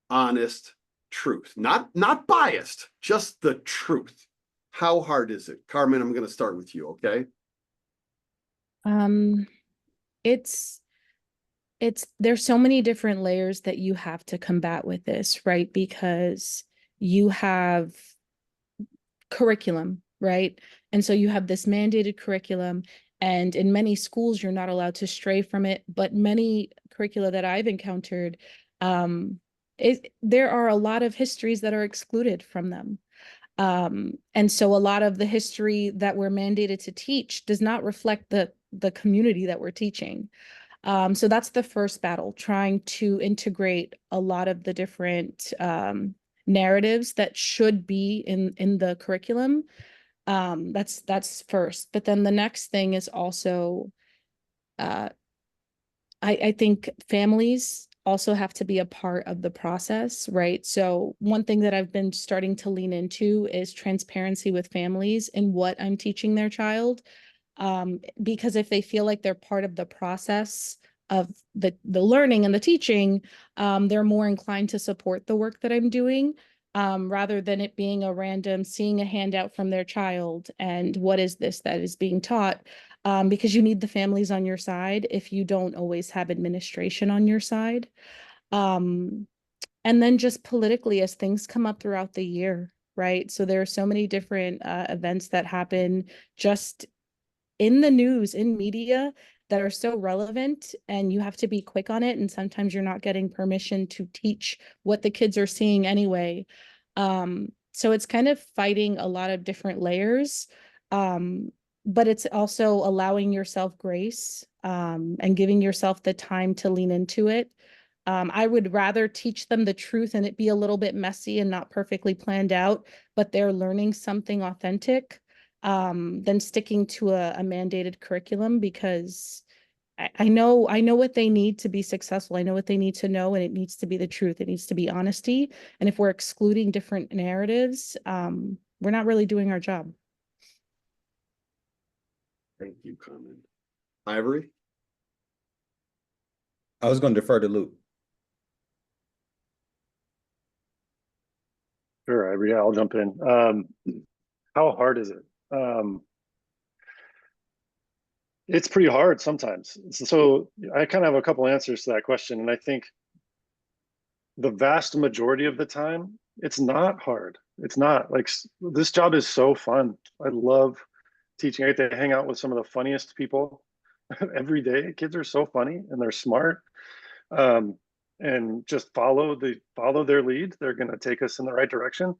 honest truth? Not biased, just the truth. How hard is it? Carmen, I'm going to start with you, okay? There's so many different layers that you have to combat with this, right? Because you have curriculum, right? And so you have this mandated curriculum, and in many schools, you're not allowed to stray from it. But many curricula that I've encountered, there are a lot of histories that are excluded from them. And so a lot of the history that we're mandated to teach does not reflect the community that we're teaching. So that's the first battle, trying to integrate a lot of the different narratives that should be in the curriculum. That's first. But then the next thing is also, I think families also have to be a part of the process, right? So one thing that I've been starting to lean into is transparency with families in what I'm teaching their child. Because if they feel like they're part of the process of the learning and the teaching, they're more inclined to support the work that I'm doing, rather than it being a random seeing a handout from their child and what is this that is being taught, because you need the families on your side if you don't always have administration on your side. And then just politically, as things come up throughout the year, right? So there are so many different events that happen just in the news, in media, that are so relevant, and you have to be quick on it. And sometimes you're not getting permission to teach what the kids are seeing anyway. So it's kind of fighting a lot of different layers, but it's also allowing yourself grace, and giving yourself the time to lean into it. I would rather teach them the truth and it be a little bit messy and not perfectly planned out, but they're learning something authentic, than sticking to a mandated curriculum, because I know what they need to be successful. I know what they need to know, and it needs to be the truth. It needs to be honesty. And if we're excluding different narratives, we're not really doing our job. Thank you, Carmen. Ivory? I was going to defer to Luke. Sure, Ivory, I'll jump in. How hard is it? It's pretty hard sometimes. So I kind of have a couple answers to that question. And I think the vast majority of the time, it's not hard. It's not. Like, this job is so fun. I love teaching. I get to hang out with some of the funniest people every day. Kids are so funny and they're smart. And just follow their lead. They're going to take us in the right direction.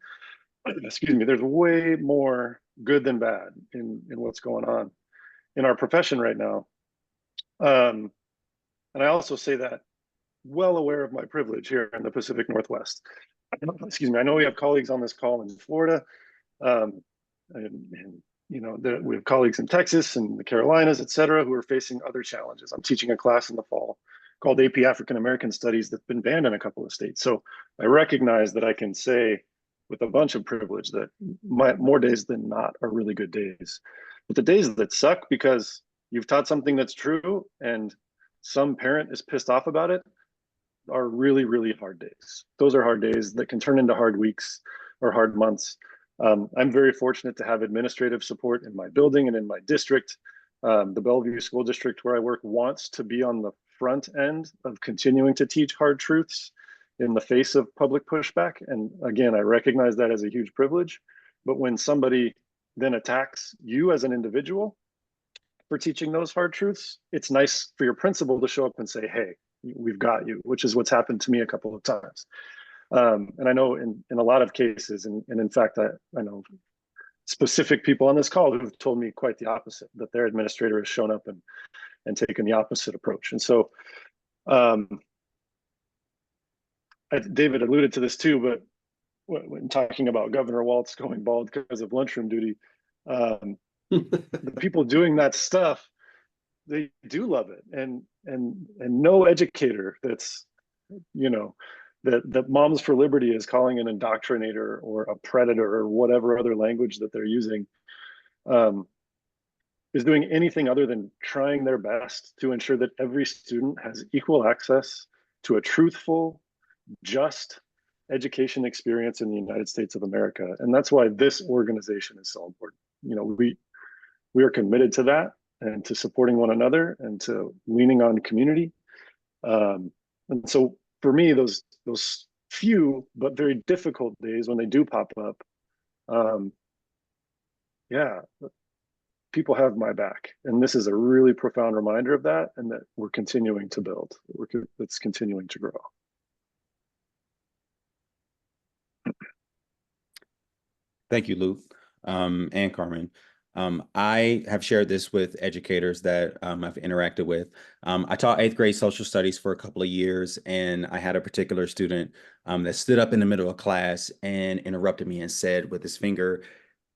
Excuse me. There's way more good than bad in what's going on in our profession right now. And I also say that well aware of my privilege here in the Pacific Northwest. Excuse me. I know we have colleagues on this call in Florida, and you know, we have colleagues in Texas and the Carolinas, et cetera, who are facing other challenges. I'm teaching a class in the fall called AP African American Studies that's been banned in a couple of states. So I recognize that I can say with a bunch of privilege that more days than not are really good days. But the days that suck because you've taught something that's true and some parent is pissed off about it, are really, really hard days. Those are hard days that can turn into hard weeks or hard months. I'm very fortunate to have administrative support in my building and in my district. The Bellevue School District where I work wants to be on the front end of continuing to teach hard truths in the face of public pushback. And again, I recognize that as a huge privilege. But when somebody then attacks you as an individual for teaching those hard truths, it's nice for your principal to show up and say, hey, we've got you, which is what's happened to me a couple of times. And I know in a lot of cases, and in fact, I know specific people on this call who've told me quite the opposite, that their administrator has shown up and taken the opposite approach. And so David alluded to this too, but when talking about Governor Walz going bald because of lunchroom duty, the people doing that stuff, they do love it. And no educator that's, you know, that Moms for Liberty is calling an indoctrinator or a predator or whatever other language that they're using, is doing anything other than trying their best to ensure that every student has equal access to a truthful, just education experience in the United States of America. And that's why this organization is so important. You know, we are committed to that and to supporting one another and to leaning on community. And so for me, those few but very difficult days when they do pop up, yeah, people have my back. And this is a really profound reminder of that, and that we're continuing to build. It's continuing to grow. Thank you, Luke, and Carmen. I have shared this with educators that I've interacted with. I taught 8th grade social studies for a couple of years, and I had a particular student that stood up in the middle of class and interrupted me and said with his finger,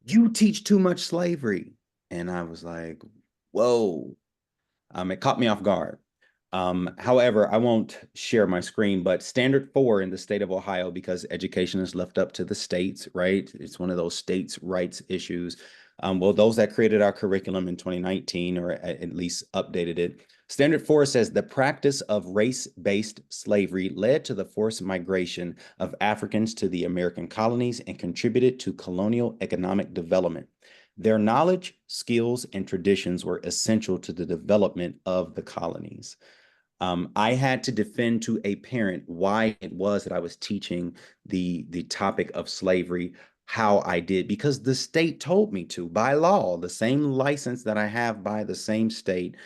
"You teach too much slavery." And I was like, whoa, it caught me off guard. However, I won't share my screen, but Standard 4 in the state of Ohio, because education is left up to the states, right? It's one of those states' rights issues. Well, those that created our curriculum in 2019, or at least updated it, Standard 4 says the practice of race-based slavery led to the forced migration of Africans to the American colonies and contributed to colonial economic development. Their knowledge, skills, and traditions were essential to the development of the colonies. I had to defend to a parent why it was that I was teaching the topic of slavery, how I did, because the state told me to. By law, the same license that I have by the same state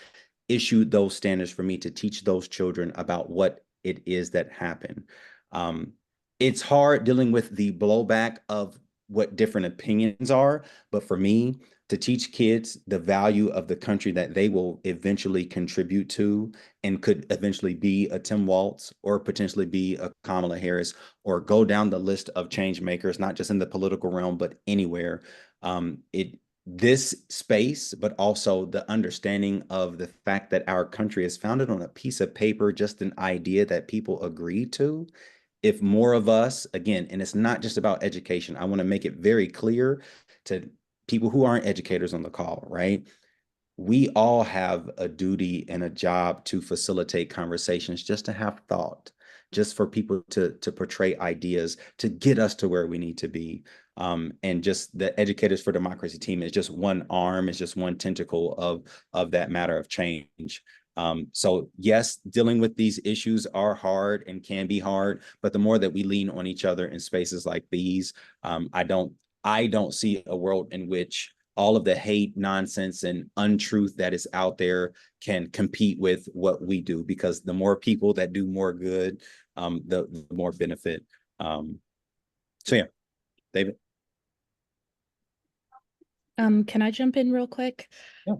issued those standards for me to teach those children about what it is that happened. It's hard dealing with the blowback of what different opinions are, but for me, to teach kids the value of the country that they will eventually contribute to and could eventually be a Tim Walz or potentially be a Kamala Harris, or go down the list of change makers, not just in the political realm, but anywhere. This space, but also the understanding of the fact that our country is founded on a piece of paper, just an idea that people agree to. If more of us, again, and it's not just about education, I want to make it very clear to people who aren't educators on the call, right? We all have a duty and a job to facilitate conversations, just to have thought, just for people to portray ideas, to get us to where we need to be. And just the Educators for Democracy team is just one arm, is just one tentacle of that matter of change. So yes, dealing with these issues are hard and can be hard, but the more that we lean on each other in spaces like these, I don't see a world in which all of the hate, nonsense, and untruth that is out there can compete with what we do, because the more people that do more good, the more benefit. So yeah, David. Can I jump in real quick? Yeah.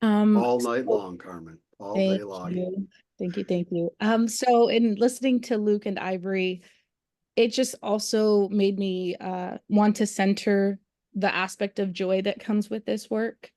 All night long, Carmen, all day long. Thank you. So in listening to Luke and Ivory, it just also made me want to center the aspect of joy that comes with this work.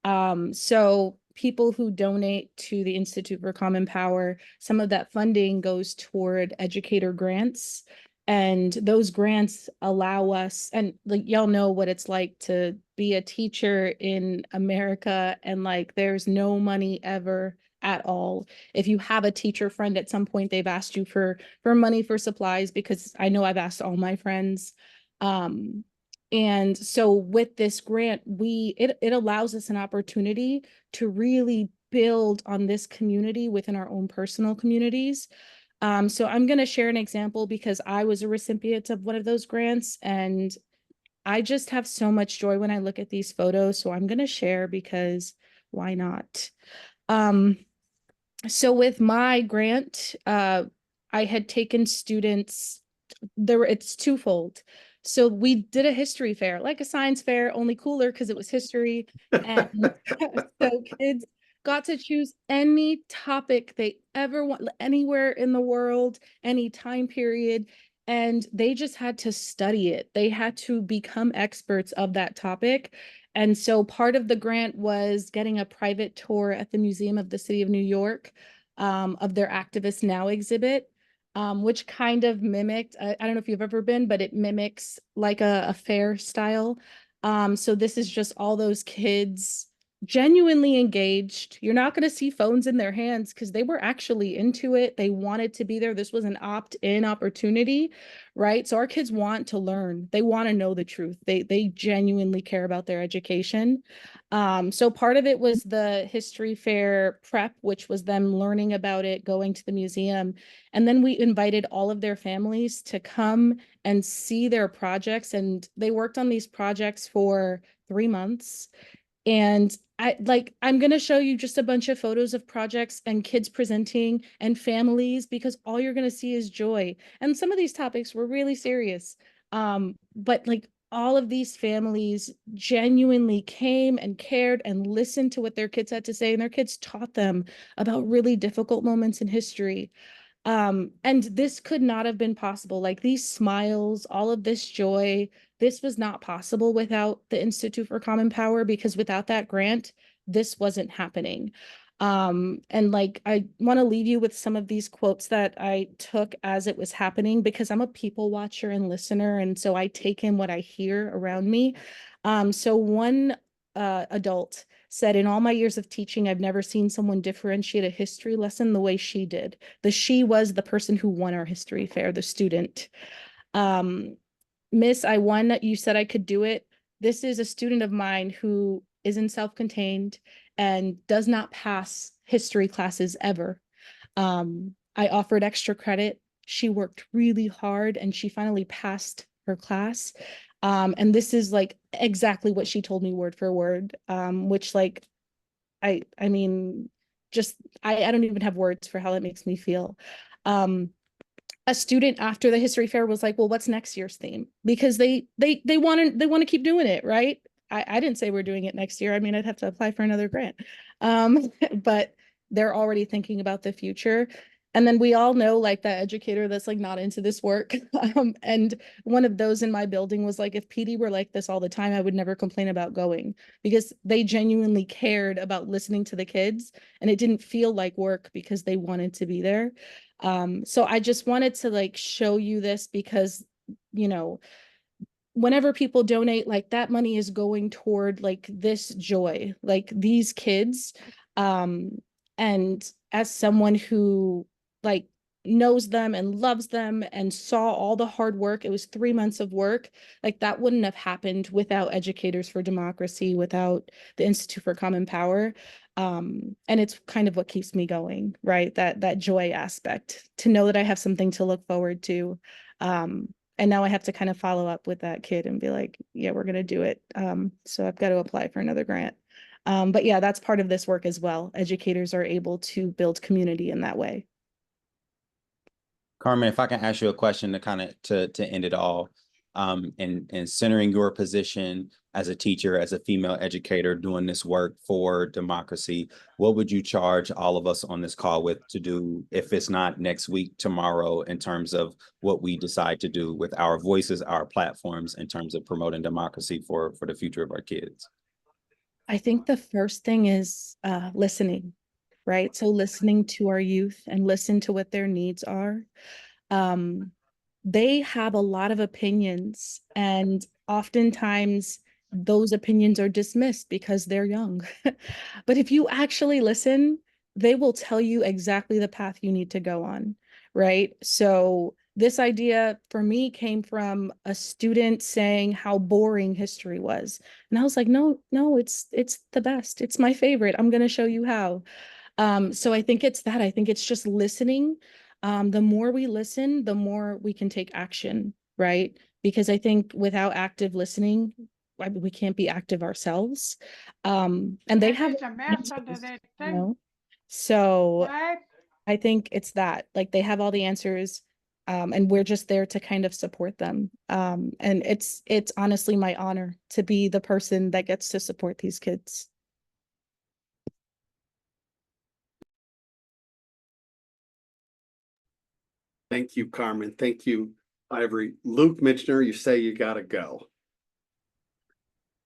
So people who donate to the Institute for Common Power, some of that funding goes toward educator grants. And those grants allow us, and like y'all know what it's like to be a teacher in America, and like there's no money ever at all. If you have a teacher friend at some point, they've asked you for money for supplies, because I know I've asked all my friends. And so with this grant, it allows us an opportunity to really build on this community within our own personal communities. So I'm going to share an example because I was a recipient of one of those grants, and I just have so much joy when I look at these photos. So I'm going to share because why not? So with my grant, I had taken students, it's twofold. So we did a history fair, like a science fair, only cooler because it was history. And so kids got to choose any topic they ever want, anywhere in the world, any time period, and they just had to study it. They had to become experts of that topic. And so part of the grant was getting a private tour at the Museum of the City of New York, of their Activist Now exhibit, which kind of mimicked, I don't know if you've ever been, but it mimics like a fair style. So this is just all those kids genuinely engaged. You're not going to see phones in their hands because they were actually into it. They wanted to be there. This was an opt-in opportunity, right? So our kids want to learn. They want to know the truth. They genuinely care about their education. So part of it was the history fair prep, which was them learning about it, going to the museum. And then we invited all of their families to come and see their projects. And they worked on these projects for 3 months. And I'm going to show you just a bunch of photos of projects and kids presenting and families, because all you're going to see is joy. And some of these topics were really serious. But like all of these families genuinely came and cared and listened to what their kids had to say, and their kids taught them about really difficult moments in history. And this could not have been possible. Like these smiles, all of this joy, this was not possible without the Institute for Common Power, because without that grant, this wasn't happening. And like, I want to leave you with some of these quotes that I took as it was happening, because I'm a people watcher and listener. And so I take in what I hear around me. So one adult said, in all my years of teaching, I've never seen someone differentiate a history lesson the way she did. The she was the person who won our history fair, the student. Miss, I won. You said I could do it. This is a student of mine who isn't self-contained and does not pass history classes ever. I offered extra credit. She worked really hard and she finally passed her class. And this is like exactly what she told me word for word, which like, I mean, just, I don't even have words for how it makes me feel. A student after the history fair was like, well, what's next year's theme? Because they want to keep doing it, right? I didn't say we're doing it next year. I mean, I'd have to apply for another grant. But they're already thinking about the future. And then we all know like that educator that's like not into this work. And one of those in my building was like, if PD were like this all the time, I would never complain about going, because they genuinely cared about listening to the kids, and it didn't feel like work because they wanted to be there. So I just wanted to like show you this because, you know, whenever people donate, like that money is going toward like this joy, like these kids. And as someone who like knows them and loves them and saw all the hard work, it was 3 months of work, like that wouldn't have happened without Educators for Democracy, without the Institute for Common Power. And it's kind of what keeps me going, right? That joy aspect, to know that I have something to look forward to. And now I have to kind of follow up with that kid and be like, yeah, we're going to do it. So I've got to apply for another grant. But yeah, that's part of this work as well. Educators are able to build community in that way. Carmen, if I can ask you a question to kind of to end it all, and centering your position as a teacher, as a female educator doing this work for democracy, what would you charge all of us on this call with to do, if it's not next week, tomorrow, in terms of what we decide to do with our voices, our platforms, in terms of promoting democracy for the future of our kids? I think the first thing is listening, right? So listening to our youth and listen to what their needs are. they have a lot of opinions, and oftentimes those opinions are dismissed because they're young. But if you actually listen, they will tell you exactly the path you need to go on, right? So this idea for me came from a student saying how boring history was. And I was like, no, no, it's the best. It's my favorite. I'm going to show you how. So I think it's that. I think it's just listening. The more we listen, the more we can take action, right? Because I think without active listening, we can't be active ourselves. And they have It's a mess under answers, that you thing, know? So right? I think it's that, like, they have all the answers, and we're just there to kind of support them. And it's honestly my honor to be the person that gets to support these kids. Thank you, Carmen. Thank you, Ivory. Luke Mitchner, you say you gotta go.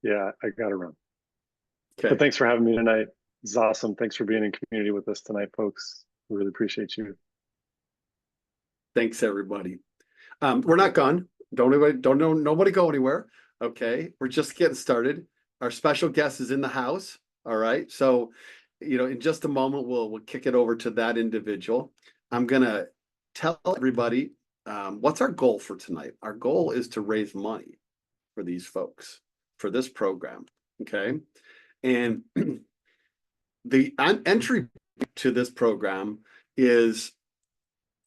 Yeah, I gotta run. Okay. But thanks for having me tonight. It's awesome. Thanks for being in community with us tonight, folks. We really appreciate you. Thanks, everybody. We're not gone. Nobody go anywhere. Okay, we're just getting started. Our special guest is in the house. All right. So, in just a moment, we'll kick it over to that individual. I'm gonna tell everybody what's our goal for tonight. Our goal is to raise money for these folks for this program. Okay, and the entry to this program is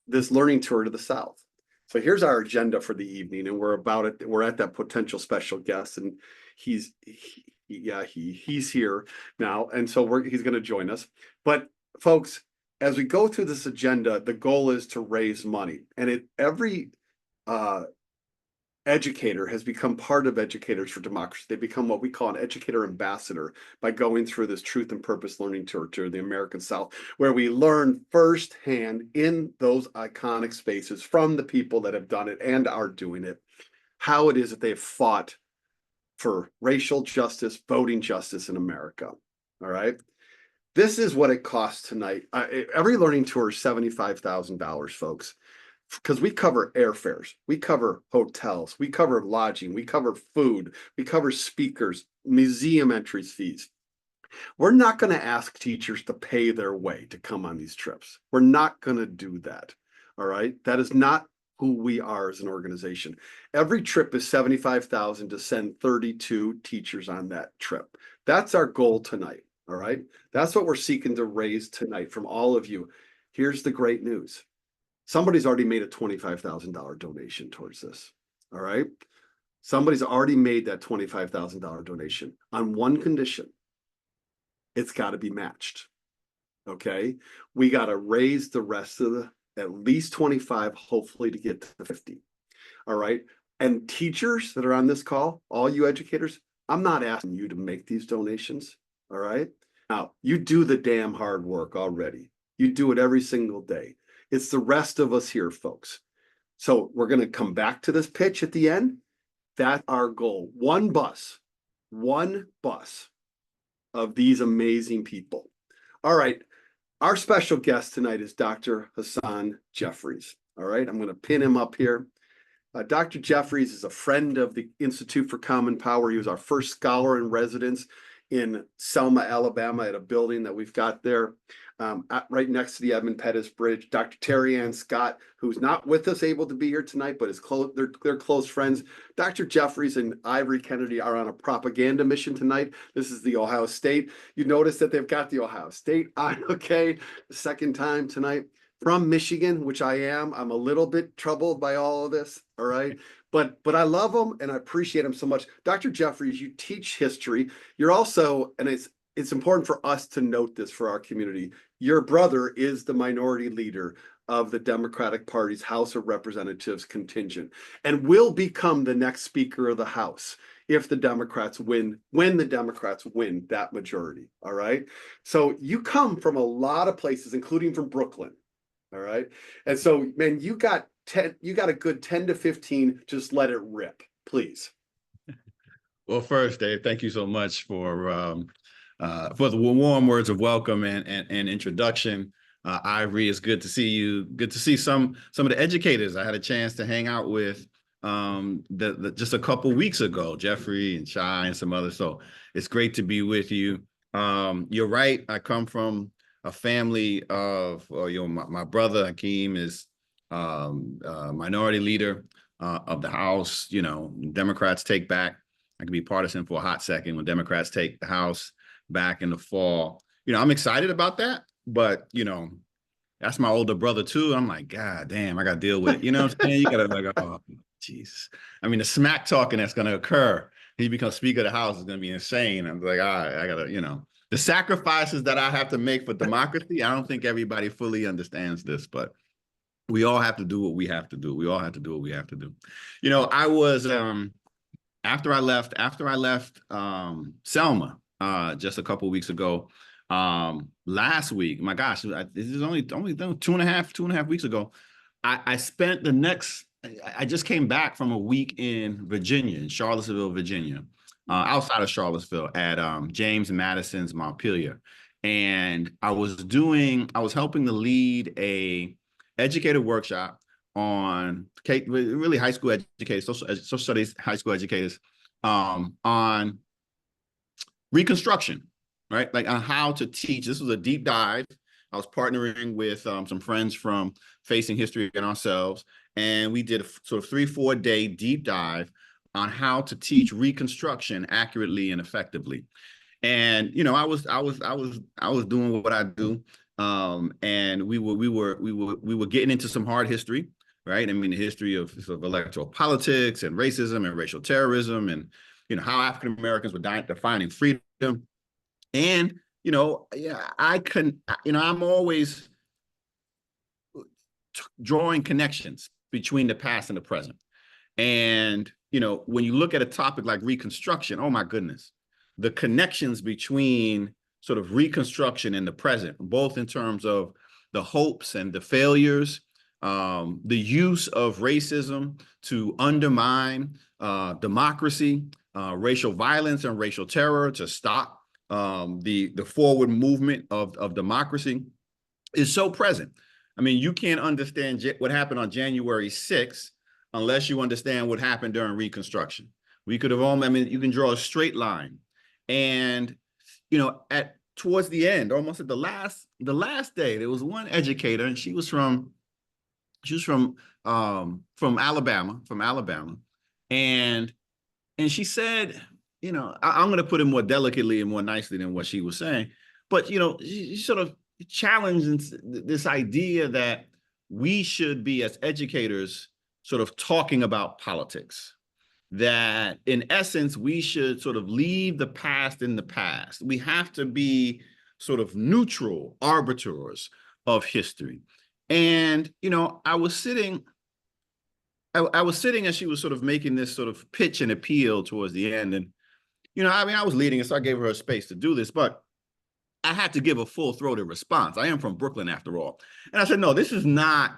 this learning tour to the South. So here's our agenda for the evening, and we're at that potential special guest, and he's here now, and so he's going to join us. But folks, as we go through this agenda, the goal is to raise money, and every educator has become part of Educators for Democracy. They become what we call an educator ambassador by going through this Truth and Purpose learning tour to the American South, where we learn firsthand in those iconic spaces from the people that have done it and are doing it, how it is that they've fought for racial justice, voting justice in America. All right. This is what it costs tonight. Every learning tour is $75,000, folks. Because we cover airfares, we cover hotels, we cover lodging, we cover food, we cover speakers, museum entries fees. We're not going to ask teachers to pay their way to come on these trips. We're not going to do that. All right. That is not who we are as an organization. Every trip is $75,000 to send 32 teachers on that trip. That's our goal tonight. All right. That's what we're seeking to raise tonight from all of you. Here's the great news. Somebody's already made a $25,000 donation towards this. All right. Somebody's already made that $25,000 donation on one condition. It's got to be matched. Okay. We got to raise the rest of at least 25, hopefully to get to 50. All right. And teachers that are on this call, all you educators, I'm not asking you to make these donations. All right. Now, you do the damn hard work already. You do it every single day. It's the rest of us here, folks. So we're going to come back to this pitch at the end. That's our goal. One bus of these amazing people. All right. Our special guest tonight is Dr. Hassan Jeffries. All right. I'm going to pin him up here. Dr. Jeffries is a friend of the Institute for Common Power. He was our first scholar in residence in Selma, Alabama, at a building that we've got there right next to the Edmund Pettus Bridge. Dr. Terry Ann Scott, who's not with us, able to be here tonight, but is close. They're close friends. Dr. Jeffries and Ivory Kennedy are on a propaganda mission tonight. This is the Ohio State. You notice that they've got the Ohio State on, okay, the second time tonight. From Michigan, which I am. I'm a little bit troubled by all of this, all right? But I love them and I appreciate them so much. Dr. Jeffries, you teach history. You're also, and it's important for us to note this for our community, your brother is the minority leader of the Democratic Party's House of Representatives contingent and will become the next Speaker of the House if the Democrats win, when the Democrats win that majority, all right? So you come from a lot of places, including from Brooklyn. All right. And so, man, you got a good 10 to 15. Just let it rip, please. Well, first, Dave, thank you so much for the warm words of welcome and introduction. Ivory, it's good to see you. Good to see some of the educators I had a chance to hang out with just a couple weeks ago, Jeffrey and Shai and some others. So it's great to be with you. You're right. I come from a family of, my brother Hakeem is minority leader of the House. Democrats take back. I can be partisan for a hot second when Democrats take the House back in the fall. I'm excited about that, but that's my older brother too. I'm like, God damn, I got to deal with it. You know what I'm saying? You got to like, oh, Jesus. I mean, the smack talking that's going to occur. He becomes Speaker of the House is going to be insane. I'm like, all right, I got to, the sacrifices that I have to make for democracy. I don't think everybody fully understands this, but we all have to do what we have to do. We all have to do what we have to do. I was, after I left Selma just a couple of weeks ago, last week, my gosh, this is only 2.5 weeks ago. I spent I just came back from a week in Virginia, in Charlottesville, Virginia, outside of Charlottesville at James Madison's Montpelier. And I was helping to lead a educator workshop on really high school educators, social studies, high school educators, on Reconstruction, right? Like on how to teach. This was a deep dive. I was partnering with some friends from Facing History and ourselves, and we did a sort of 3-4 day deep dive on how to teach Reconstruction accurately and effectively. And I was doing what I do, and we were getting into some hard history, right? I mean, the history of electoral politics and racism and racial terrorism, and how African Americans were defining freedom. And I'm always drawing connections between the past and the present. And when you look at a topic like Reconstruction, oh my goodness, the connections between sort of Reconstruction and the present, both in terms of the hopes and the failures, the use of racism to undermine democracy, racial violence and racial terror to stop the forward movement of democracy is so present. I mean, you can't understand what happened on January 6th unless you understand what happened during Reconstruction. We could have you can draw a straight line. And, towards the end, almost at the last day, there was one educator, and she was from Alabama, and she said, I'm going to put it more delicately and more nicely than what she was saying, but she sort of challenged this idea that we should be, as educators, sort of talking about politics. That in essence, we should sort of leave the past in the past. We have to be sort of neutral arbiters of history. And, I was sitting as she was sort of making this sort of pitch and appeal towards the end. And, I was leading it, so I gave her a space to do this, but I had to give a full-throated response. I am from Brooklyn after all. And I said, no, this is not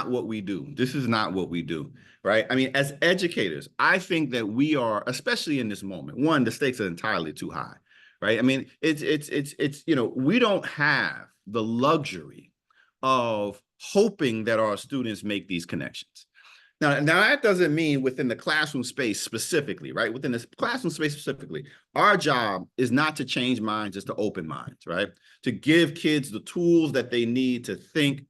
what we do. This is not what we do, right? I mean, as educators, I think that we are, especially in this moment, one, the stakes are entirely too high, right? I mean, it's we don't have the luxury of hoping that our students make these connections. Now that doesn't mean within the classroom space specifically, right? Within the classroom space specifically, our job is not to change minds, just to open minds, right? To give kids the tools that they need to think.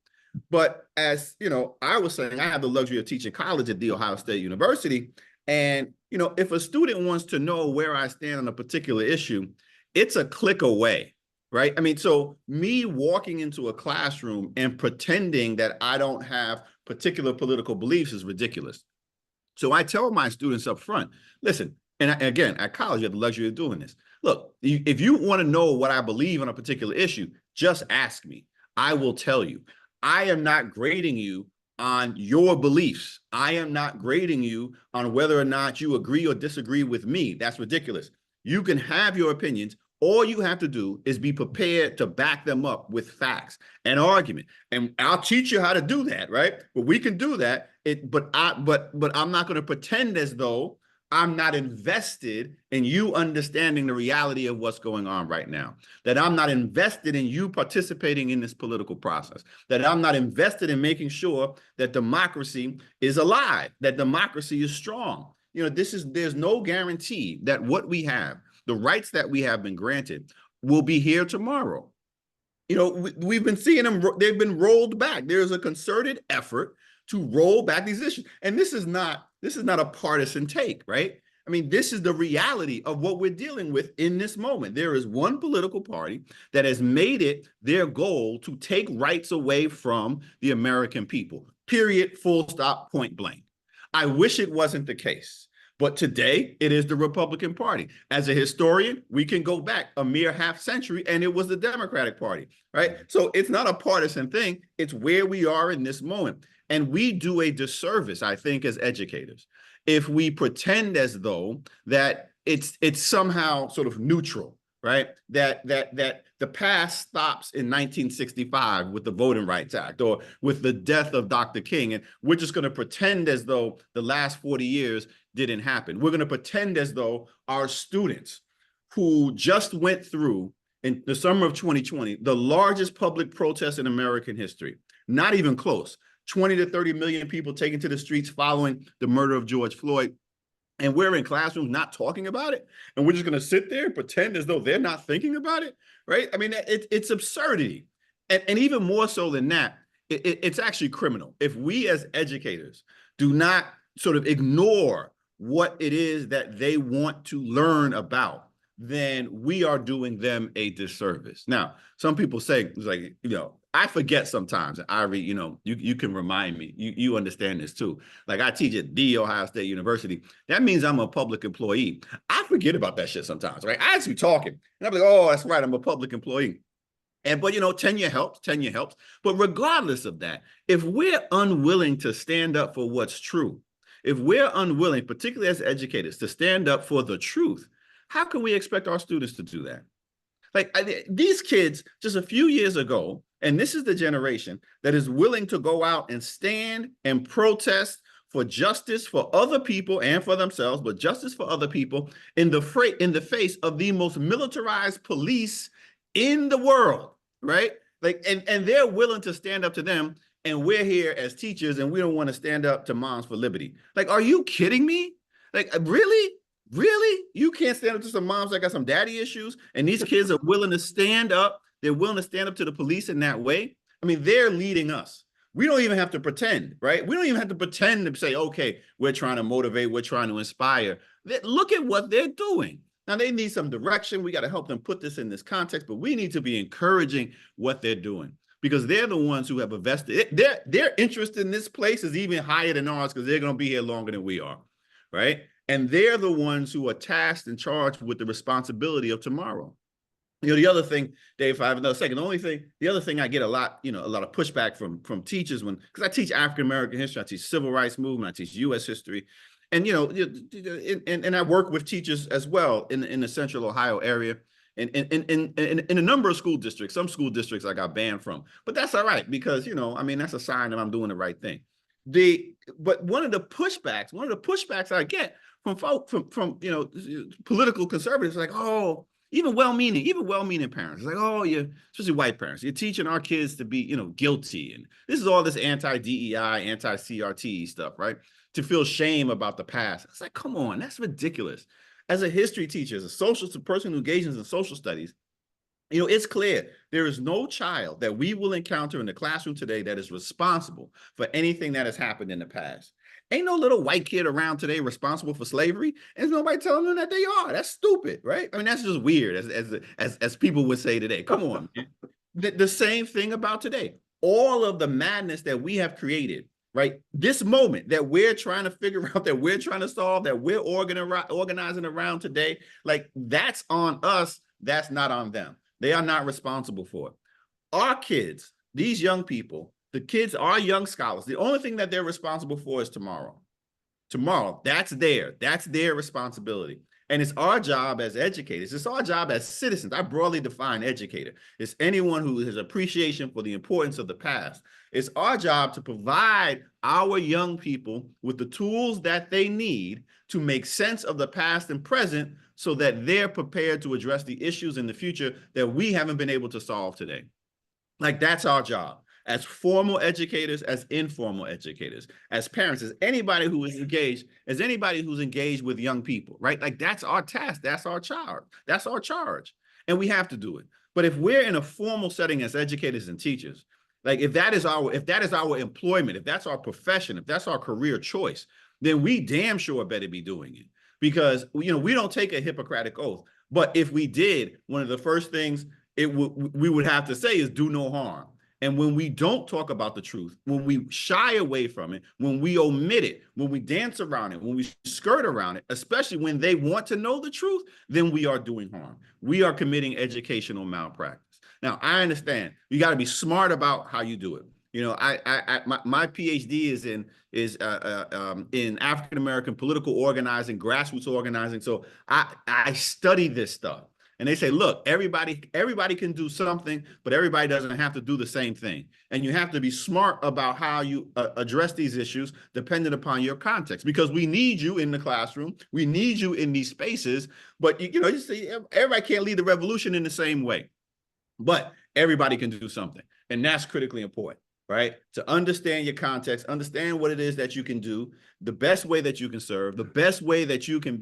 But as I was saying, I have the luxury of teaching college at The Ohio State University. And, if a student wants to know where I stand on a particular issue, it's a click away, right? I mean, so me walking into a classroom and pretending that I don't have particular political beliefs is ridiculous. So I tell my students up front, listen, and again, at college, you have the luxury of doing this. Look, if you want to know what I believe on a particular issue, just ask me. I will tell you. I am not grading you on your beliefs. I am not grading you on whether or not you agree or disagree with me. That's ridiculous. You can have your opinions. All you have to do is be prepared to back them up with facts and argument. And I'll teach you how to do that, right? But we can do that. But I'm not going to pretend as though I'm not invested in you understanding the reality of what's going on right now, that I'm not invested in you participating in this political process, that I'm not invested in making sure that democracy is alive, that democracy is strong. You know, there's no guarantee that what we have, the rights that we have been granted, will be here tomorrow. You know, we've been seeing them, they've been rolled back. There's a concerted effort to roll back these issues. And this is not a partisan take, right? I mean, this is the reality of what we're dealing with in this moment. There is one political party that has made it their goal to take rights away from the American people, period, full stop, point blank. I wish it wasn't the case. But today, it is the Republican Party. As a historian, we can go back a mere half century, and it was the Democratic Party, right? So it's not a partisan thing. It's where we are in this moment. And we do a disservice, I think, as educators, if we pretend as though that it's somehow sort of neutral, right? That the past stops in 1965 with the Voting Rights Act or with the death of Dr. King, and we're just going to pretend as though the last 40 years didn't happen. We're going to pretend as though our students who just went through in the summer of 2020, the largest public protest in American history, not even close, 20 to 30 million people taken to the streets following the murder of George Floyd. And we're in classrooms not talking about it. And we're just going to sit there and pretend as though they're not thinking about it, right? I mean, it's absurdity. And even more so than that, it's actually criminal. If we as educators do not sort of ignore what it is that they want to learn about, then we are doing them a disservice. Now, some people say, it's like, you know, I forget sometimes, Irie, you know, you can remind me, you understand this too. Like I teach at The Ohio State University. That means I'm a public employee. I forget about that shit sometimes, right? I just be talking and I'm like, oh, that's right, I'm a public employee. But you know, tenure helps. But regardless of that, if we're unwilling to stand up for what's true, if we're unwilling, particularly as educators, to stand up for the truth, how can we expect our students to do that? Like these kids just a few years ago, and this is the generation that is willing to go out and stand and protest for justice for other people and for themselves, but justice for other people in the face of the most militarized police in the world, right? Like, and they're willing to stand up to them. And we're here as teachers and we don't want to stand up to Moms for Liberty. Like, are you kidding me? Like, really? Really? You can't stand up to some moms that got some daddy issues and these kids are willing to stand up. They're willing to stand up to the police in that way. I mean, they're leading us. We don't even have to pretend, right? We don't even have to pretend to say, okay, we're trying to motivate, we're trying to inspire. Look at what they're doing. Now they need some direction. We got to help them put this in this context, but we need to be encouraging what they're doing, because they're the ones who have invested. Their interest in this place is even higher than ours because they're going to be here longer than we are, right? And they're the ones who are tasked and charged with the responsibility of tomorrow. You know, the other thing, Dave, if I have another second, the other thing I get a lot of pushback from teachers because I teach African-American history, I teach civil rights movement, I teach U.S. history. And, you know, and I work with teachers as well in the central Ohio area. And in a number of school districts, some school districts I got banned from, but that's all right because, you know, I mean, that's a sign that I'm doing the right thing. But one of the pushbacks I get from folks from you know, political conservatives, like, oh, even well-meaning parents, like, oh, especially white parents, you're teaching our kids to be, you know, guilty, and this is all this anti-DEI, anti-CRT stuff, right? To feel shame about the past. It's like, come on, that's ridiculous. As a history teacher, as a person who engages in social studies, you know, it's clear there is no child that we will encounter in the classroom today that is responsible for anything that has happened in the past. Ain't no little white kid around today responsible for slavery, and there's nobody telling them that they are. That's stupid, right? I mean, that's just weird, as people would say today. Come on, man. The same thing about today. All of the madness that we have created, right? This moment that we're trying to figure out, that we're trying to solve, that we're organizing around today, like that's on us. That's not on them. They are not responsible for it. Our kids, these young people, the kids are young scholars. The only thing that they're responsible for is tomorrow. Tomorrow, that's their responsibility. And it's our job as educators. It's our job as citizens. I broadly define educator. It's anyone who has appreciation for the importance of the past. It's our job to provide our young people with the tools that they need to make sense of the past and present so that they're prepared to address the issues in the future that we haven't been able to solve today. Like, that's our job as formal educators, as informal educators, as parents, as anybody who is engaged, as anybody who's engaged with young people, right? Like, that's our task. That's our charge. That's our charge. And we have to do it. But if we're in a formal setting as educators and teachers, like if that is our employment, if that's our profession, if that's our career choice, then we damn sure better be doing it. Because, you know, we don't take a Hippocratic oath. But if we did, one of the first things we would have to say is do no harm. And when we don't talk about the truth, when we shy away from it, when we omit it, when we dance around it, when we skirt around it, especially when they want to know the truth, then we are doing harm. We are committing educational malpractice. Now, I understand you got to be smart about how you do it. You know, my PhD is in African American political organizing, grassroots organizing. So I study this stuff. And they say, look, everybody can do something, but everybody doesn't have to do the same thing. And you have to be smart about how you address these issues depending upon your context, because we need you in the classroom. We need you in these spaces. But, you know, you see, everybody can't lead the revolution in the same way, but everybody can do something. And that's critically important. Right? To understand your context, understand what it is that you can do, the best way that you can serve, the best way that you can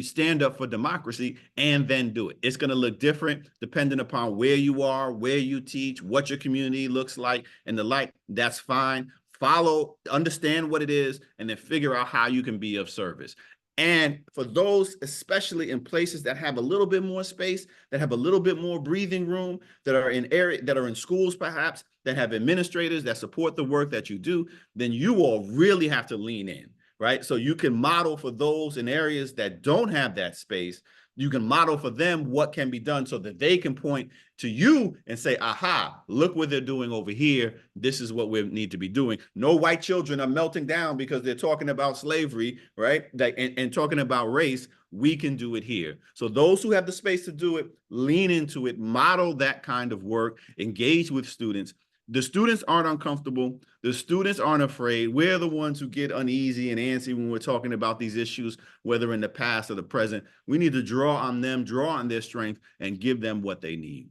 stand up for democracy, and then do it. It's going to look different depending upon where you are, where you teach, what your community looks like, and the like. That's fine. Follow, understand what it is, and then figure out how you can be of service. And for those, especially in places that have a little bit more space, that have a little bit more breathing room, that are in schools perhaps, that have administrators that support the work that you do, then you all really have to lean in, right? So you can model for those in areas that don't have that space. You can model for them what can be done so that they can point to you and say, aha, look what they're doing over here. This is what we need to be doing. No white children are melting down because they're talking about slavery, right? And talking about race. We can do it here. So those who have the space to do it, lean into it, model that kind of work, engage with students. The students aren't uncomfortable. The students aren't afraid. We're the ones who get uneasy and antsy when we're talking about these issues, whether in the past or the present. We need to draw on them, draw on their strength, and give them what they need.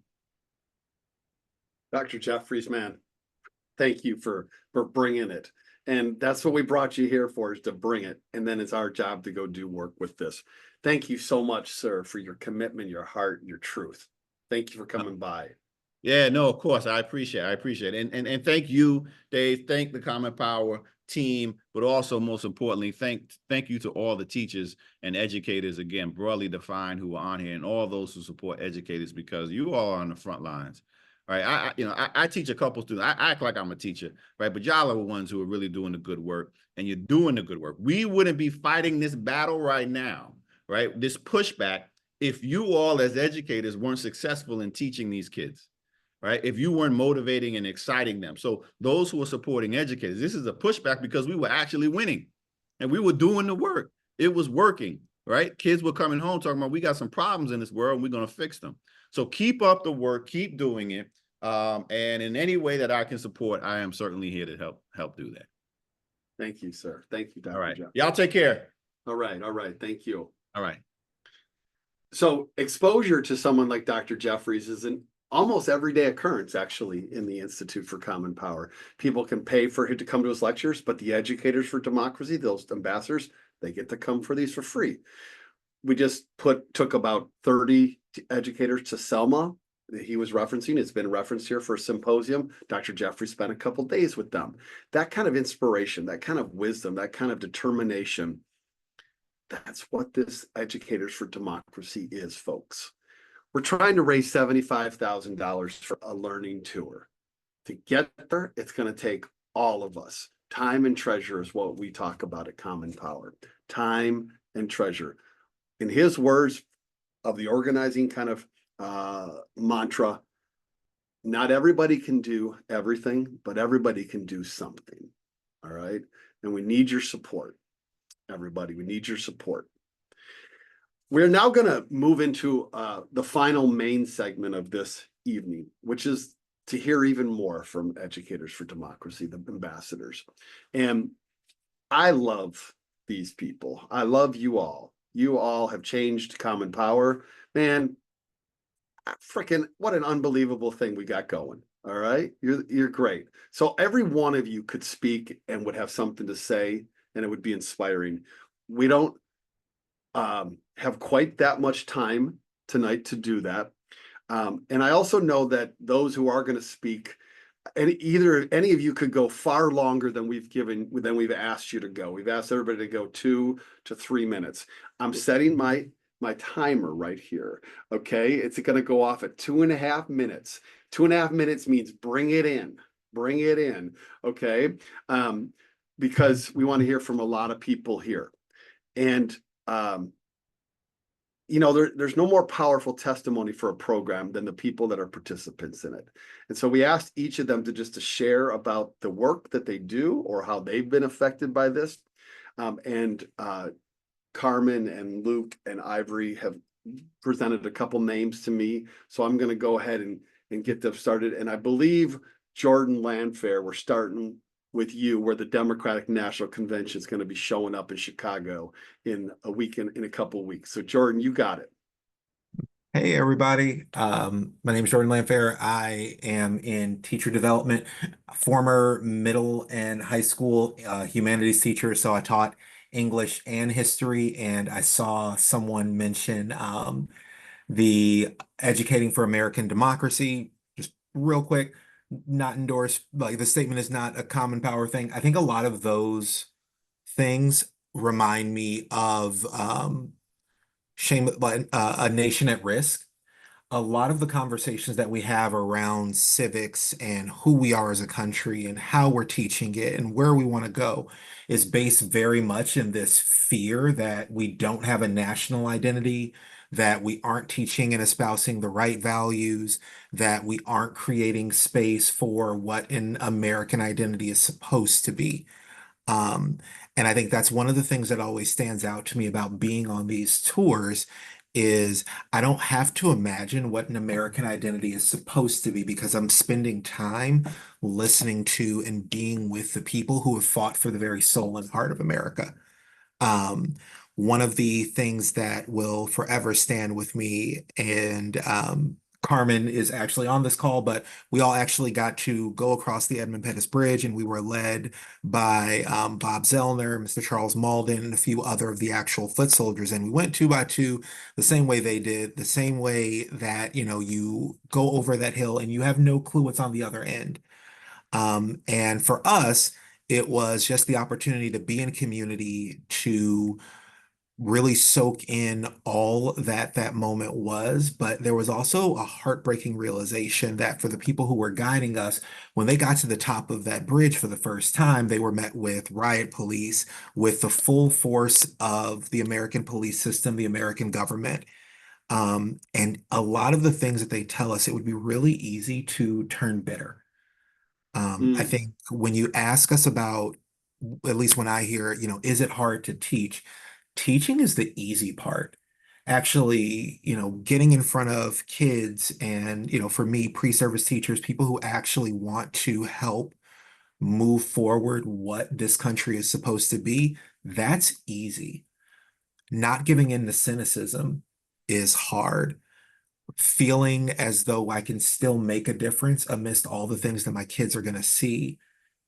Dr. Jeffries, man, thank you for bringing it. And that's what we brought you here for, is to bring it. And then it's our job to go do work with this. Thank you so much, sir, for your commitment, your heart, and your truth. Thank you for coming by. Yeah, no, of course. I appreciate it. And thank you, Dave. Thank the Common Power team, but also most importantly, thank you to all the teachers and educators, again, broadly defined, who are on here, and all those who support educators, because you all are on the front lines. Right. I teach a couple students. I act like I'm a teacher, right? But y'all are the ones who are really doing the good work, and you're doing the good work. We wouldn't be fighting this battle right now, right? This pushback, if you all as educators weren't successful in teaching these kids. Right? If you weren't motivating and exciting them. So those who are supporting educators, this is a pushback because we were actually winning and we were doing the work. It was working, right? Kids were coming home talking about, we got some problems in this world and we're going to fix them. So keep up the work, keep doing it. And in any way that I can support, I am certainly here to help do that. Thank you, sir. Thank you, Dr. All right. Jeff. Y'all take care. All right. Thank you. All right. So exposure to someone like Dr. Jeffries is an almost everyday occurrence, actually, in the Institute for Common Power. People can pay for him to come to his lectures, but the Educators for Democracy, those ambassadors, they get to come for these for free. We just took about 30 educators to Selma. He was referencing, it's been referenced here for a symposium. Dr. Jeffries spent a couple days with them. That kind of inspiration, that kind of wisdom, that kind of determination, that's what this Educators for Democracy is, folks. We're trying to raise $75,000 for a learning tour. To get there, it's going to take all of us. Time and treasure is what we talk about at Common Power. Time and treasure. In his words of the organizing kind of mantra, not everybody can do everything, but everybody can do something. All right. And we need your support. Everybody, we need your support. We're now going to move into the final main segment of this evening, which is to hear even more from Educators for Democracy, the ambassadors. And I love these people. I love you all. You all have changed Common Power. Man, freaking what an unbelievable thing we got going. All right. You're great. So every one of you could speak and would have something to say, and it would be inspiring. We don't have quite that much time tonight to do that. And I also know that those who are going to speak, any of you could go far longer than we've asked you to go. We've asked everybody to go 2 to 3 minutes. I'm setting my timer right here. Okay, it's going to go off at 2.5 minutes. 2.5 minutes means bring it in. Okay, because we want to hear from a lot of people here, and there's no more powerful testimony for a program than the people that are participants in it. And so we asked each of them to share about the work that they do or how they've been affected by this. And Carmen and Luke and Ivory have presented a couple names to me. So I'm going to go ahead and get them started. And I believe Jordan Landfair, we're starting with you, where the Democratic National Convention is going to be showing up in Chicago in a couple of weeks. So Jordan, you got it. Hey everybody, my name is Jordan Landfair. I am in teacher development, former middle and high school humanities teacher. So I taught English and history, and I saw someone mention the Educating for American Democracy. Just real quick, not endorsed, like the statement is not a Common Power thing. I think a lot of those things remind me of A Nation at Risk. A lot of the conversations that we have around civics and who we are as a country and how we're teaching it and where we want to go is based very much in this fear that we don't have a national identity, that we aren't teaching and espousing the right values, that we aren't creating space for what an American identity is supposed to be. And I think that's one of the things that always stands out to me about being on these tours is I don't have to imagine what an American identity is supposed to be because I'm spending time listening to and being with the people who have fought for the very soul and heart of America. One of the things that will forever stand with me, and Carmen is actually on this call, but we all actually got to go across the Edmund Pettus Bridge, and we were led by Bob Zellner, Mr. Charles Malden, and a few other of the actual foot soldiers. And we went 2 by 2, the same way they did, the same way that, you go over that hill and you have no clue what's on the other end. And for us, it was just the opportunity to be in community, to really soak in all that that moment was. But there was also a heartbreaking realization that for the people who were guiding us, when they got to the top of that bridge for the first time, they were met with riot police, with the full force of the American police system, the American government. And a lot of the things that they tell us, it would be really easy to turn bitter. I think when you ask us about, at least when I hear, is it hard to teach? Teaching is the easy part. Actually, getting in front of kids and, for me, pre-service teachers, people who actually want to help move forward what this country is supposed to be, that's easy. Not giving in to cynicism is hard. Feeling as though I can still make a difference amidst all the things that my kids are going to see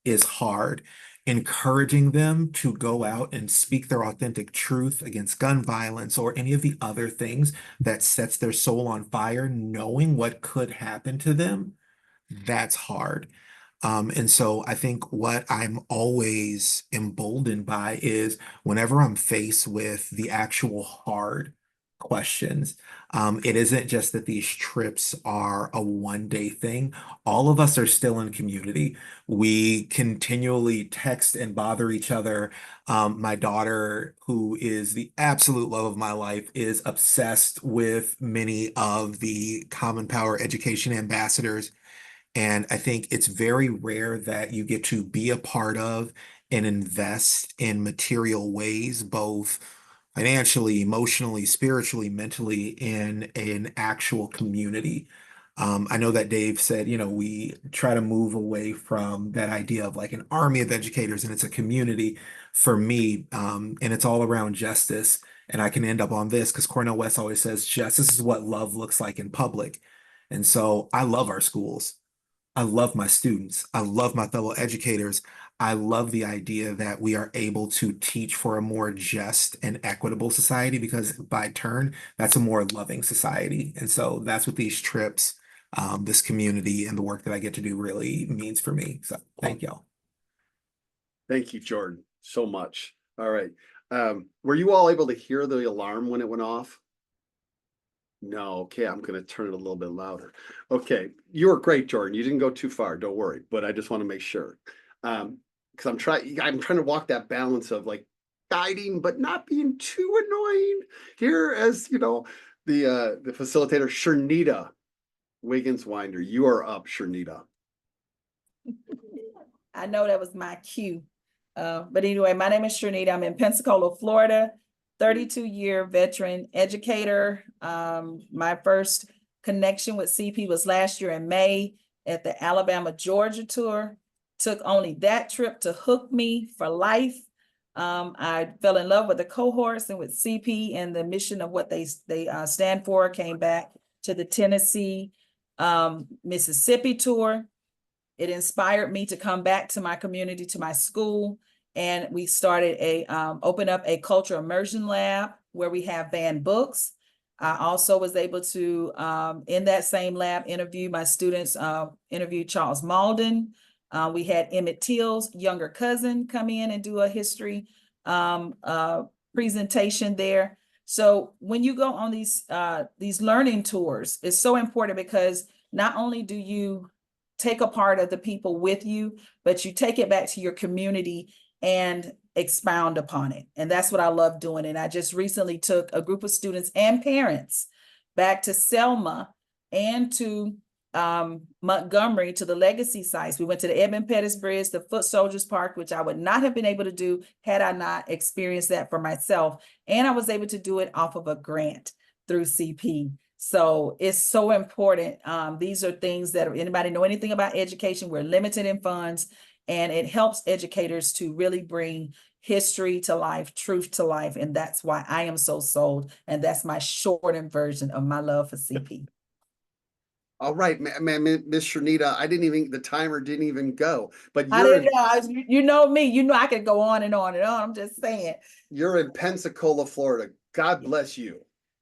is hard. Encouraging them to go out and speak their authentic truth against gun violence or any of the other things that sets their soul on fire, knowing what could happen to them, that's hard. And so I think what I'm always emboldened by is whenever I'm faced with the actual hard questions, it isn't just that these trips are a one-day thing. All of us are still in community. We continually text and bother each other. My daughter, who is the absolute love of my life, is obsessed with many of the Common Power education ambassadors. And I think it's very rare that you get to be a part of and invest in material ways, both financially, emotionally, spiritually, mentally, in an actual community. I know that Dave said, we try to move away from that idea of like an army of educators and it's a community for me. And it's all around justice. And I can end up on this because Cornel West always says justice is what love looks like in public. And so I love our schools. I love my students. I love my fellow educators. I love the idea that we are able to teach for a more just and equitable society because by turn, that's a more loving society. And so that's what these trips, this community and the work that I get to do really means for me. So thank y'all. Thank you, Jordan, so much. All right. Were you all able to hear the alarm when it went off? No, okay, I'm gonna turn it a little bit louder. Okay, you were great, Jordan. You didn't go too far, don't worry, but I just want to make sure. Because I'm trying to walk that balance of like guiding, but not being too annoying here as the facilitator, Shernita Wiggins Winder. You are up, Shernita. I know that was my cue. But anyway, my name is Shernita. I'm in Pensacola, Florida, 32-year veteran educator. My first connection with CP was last year in May at the Alabama, Georgia tour. Took only that trip to hook me for life. I fell in love with the cohorts and with CP and the mission of what they stand for. Came back to the Tennessee, Mississippi tour. It inspired me to come back to my community, to my school. And we started open up a cultural immersion lab where we have banned books. I also was able to, in that same lab, interview my students, interview Charles Malden. We had Emmett Till's younger cousin come in and do a history presentation there. So when you go on these learning tours, it's so important because not only do you take a part of the people with you, but you take it back to your community and expound upon it. And that's what I love doing. And I just recently took a group of students and parents back to Selma and to Montgomery, to the legacy sites. We went to the Edmund Pettus Bridge, the Foot Soldiers Park, which I would not have been able to do had I not experienced that for myself. And I was able to do it off of a grant through CP. So it's so important. These are things that, if anybody know anything about education, we're limited in funds, and it helps educators to really bring history to life, truth to life. And that's why I am so sold. And that's my shortened version of my love for CP. All right, Miss Shernita, the timer didn't even go, but I didn't know. You know me, I could go on and on and on. I'm just saying. You're in Pensacola, Florida. God bless you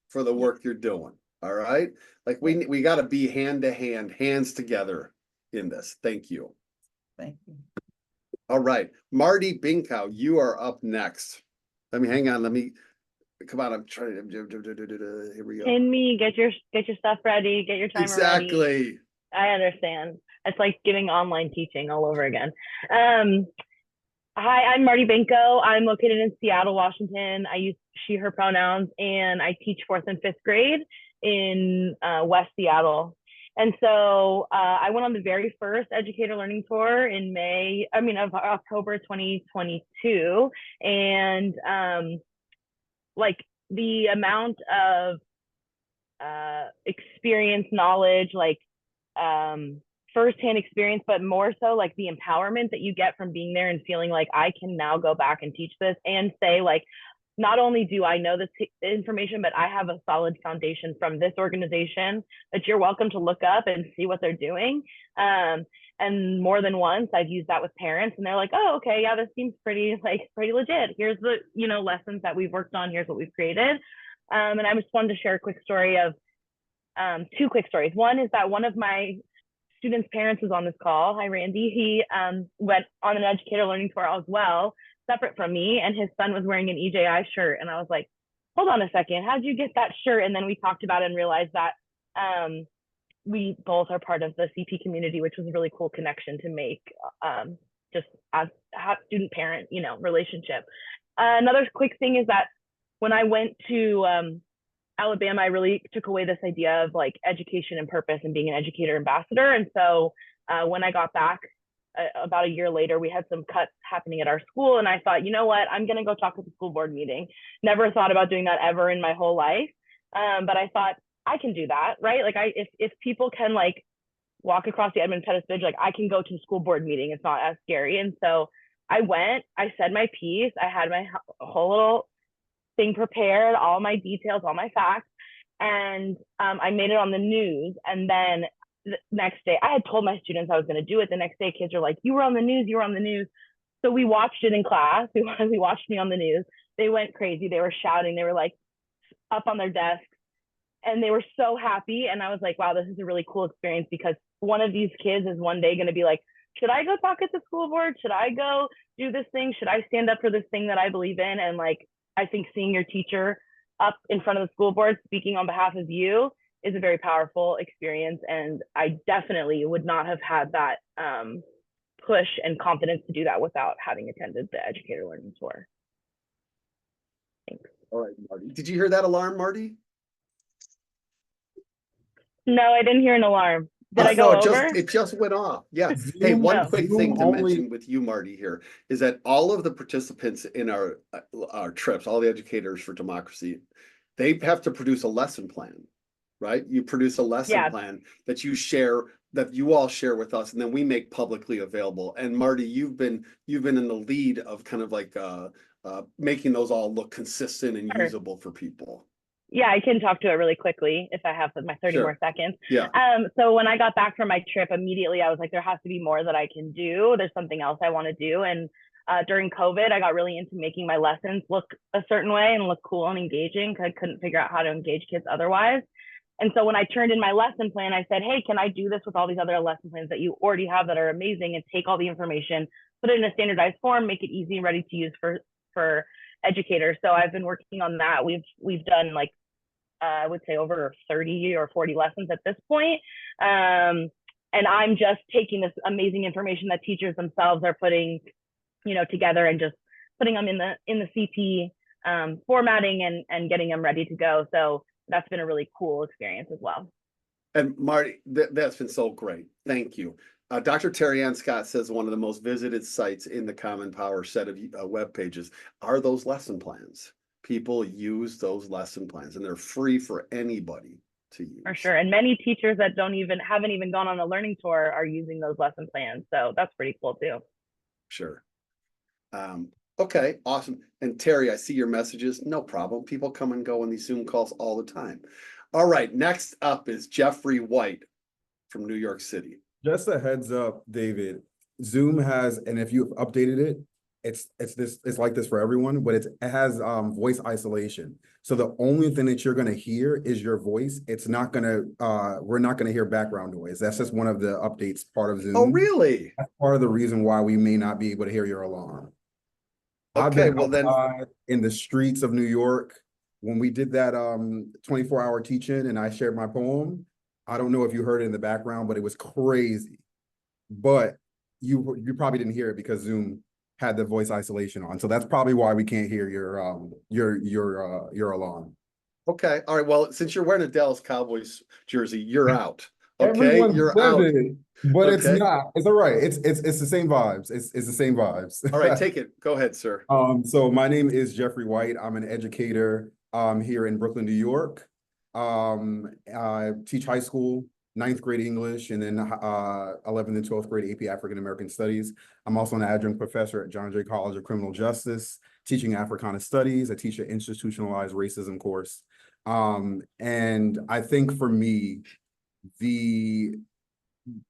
for the work you're doing. All right. Like we got to be hand to hand, hands together in this. Thank you. Thank you. All right. Marty Binkow, you are up next. Hang on. Come on. I'm trying to, here we go. Pin me, get your stuff ready, get your timer ready. Exactly. I understand. It's like giving online teaching all over again. Hi, I'm Marty Binko. I'm located in Seattle, Washington. I use she, her pronouns, and I teach 4th and 5th grade in West Seattle. And so I went on the very first educator learning tour in of October 2022. And like the amount of experience, knowledge, like firsthand experience, but more so like the empowerment that you get from being there and feeling like I can now go back and teach this and say like, not only do I know this information, but I have a solid foundation from this organization that you're welcome to look up and see what they're doing. And more than once, I've used that with parents and they're like, oh, okay, yeah, this seems pretty legit. Here's the, lessons that we've worked on. Here's what we've created. And I just wanted to share a quick story of, 2 quick stories. One is that one of my students' parents was on this call. Hi, Randy. He went on an educator learning tour as well, separate from me, and his son was wearing an EJI shirt. And I was like, hold on a second, how'd you get that shirt? And then we talked about it and realized that we both are part of the CP community, which was a really cool connection to make just as student parent, relationship. Another quick thing is that when I went to Alabama, I really took away this idea of like education and purpose and being an educator ambassador. And so when I got back, about a year later, we had some cuts happening at our school. And I thought, you know what, I'm going to go talk at the school board meeting. Never thought about doing that ever in my whole life. But I thought, I can do that, right? Like if people can like walk across the Edmund Pettus Bridge, like I can go to the school board meeting. It's not as scary. And so I went, I said my piece, I had my whole little thing prepared, all my details, all my facts, and I made it on the news. And then the next day, I had told my students I was going to do it. The next day, kids were like, "You were on the news, you were on the news." So we watched it in class. We watched me on the news. They went crazy. They were shouting. They were like up on their desks, and they were so happy. And I was like, wow, this is a really cool experience, because one of these kids is one day going to be like, should I go talk at the school board? Should I go do this thing? Should I stand up for this thing that I believe in? And like, I think seeing your teacher up in front of the school board speaking on behalf of you is a very powerful experience. And I definitely would not have had that push and confidence to do that without having attended the Educator Learning Tour. Thanks. All right, Marty. Did you hear that alarm, Marty? No, I didn't hear an alarm. Did I go No, over? it just went off. Yeah. Hey, one No. quick thing to mention with you, Marty, here is that all of the participants in our trips, all the educators for democracy, they have to produce a lesson plan, right? You produce a lesson plan that you share, that you all share with us, and then we make publicly available. And Marty, you've been in the lead of kind of like making those all look consistent and usable for people. Yeah, I can talk to it really quickly if I have my 30 more seconds. Yeah. So when I got back from my trip, immediately I was like, there has to be more that I can do. There's something else I want to do. And during COVID, I got really into making my lessons look a certain way and look cool and engaging, because I couldn't figure out how to engage kids otherwise. And so when I turned in my lesson plan, I said, hey, can I do this with all these other lesson plans that you already have that are amazing, and take all the information, put it in a standardized form, make it easy and ready to use for educators. So I've been working on that. We've done like, I would say over 30 or 40 lessons at this point. And I'm just taking this amazing information that teachers themselves are putting, together, and just putting them in the CP formatting and getting them ready to go. So that's been a really cool experience as well. And Marty, that's been so great. Thank you. Dr. Terry Ann Scott says one of the most visited sites in the Common Power set of web pages are those lesson plans. People use those lesson plans, and they're free for anybody to use. For sure. And many teachers that haven't even gone on a learning tour are using those lesson plans. So that's pretty cool too. Sure. Okay, awesome. And Terry, I see your messages. No problem. People come and go on these Zoom calls all the time. All right, next up is Jeffrey White from New York City. Just a heads up, David, Zoom has, and if you've updated it, it's like this for everyone, but it has voice isolation. So the only thing that you're going to hear is your voice. It's not going to, we're not going to hear background noise. That's just one of the updates part of Zoom. Oh, really? That's part of the reason why we may not be able to hear your alarm. Okay, I've been outside in the streets of New York when we did that 24-hour teach-in, and I shared my poem. I don't know if you heard it in the background, but it was crazy. But you probably didn't hear it because Zoom had the voice isolation on. So that's probably why we can't hear your alarm. Okay. All right. Well, since you're wearing a Dallas Cowboys jersey, you're out. Okay. Everyone's you're out. But it's not. It's all right. It's the same vibes. It's the same vibes. All right, take it. Go ahead, sir. So my name is Jeffrey White. I'm an educator here in Brooklyn, New York. I teach high school, 9th grade English, and then 11th and 12th grade AP African American Studies. I'm also an adjunct professor at John Jay College of Criminal Justice, teaching Africana Studies. I teach an institutionalized racism course. And I think for me, the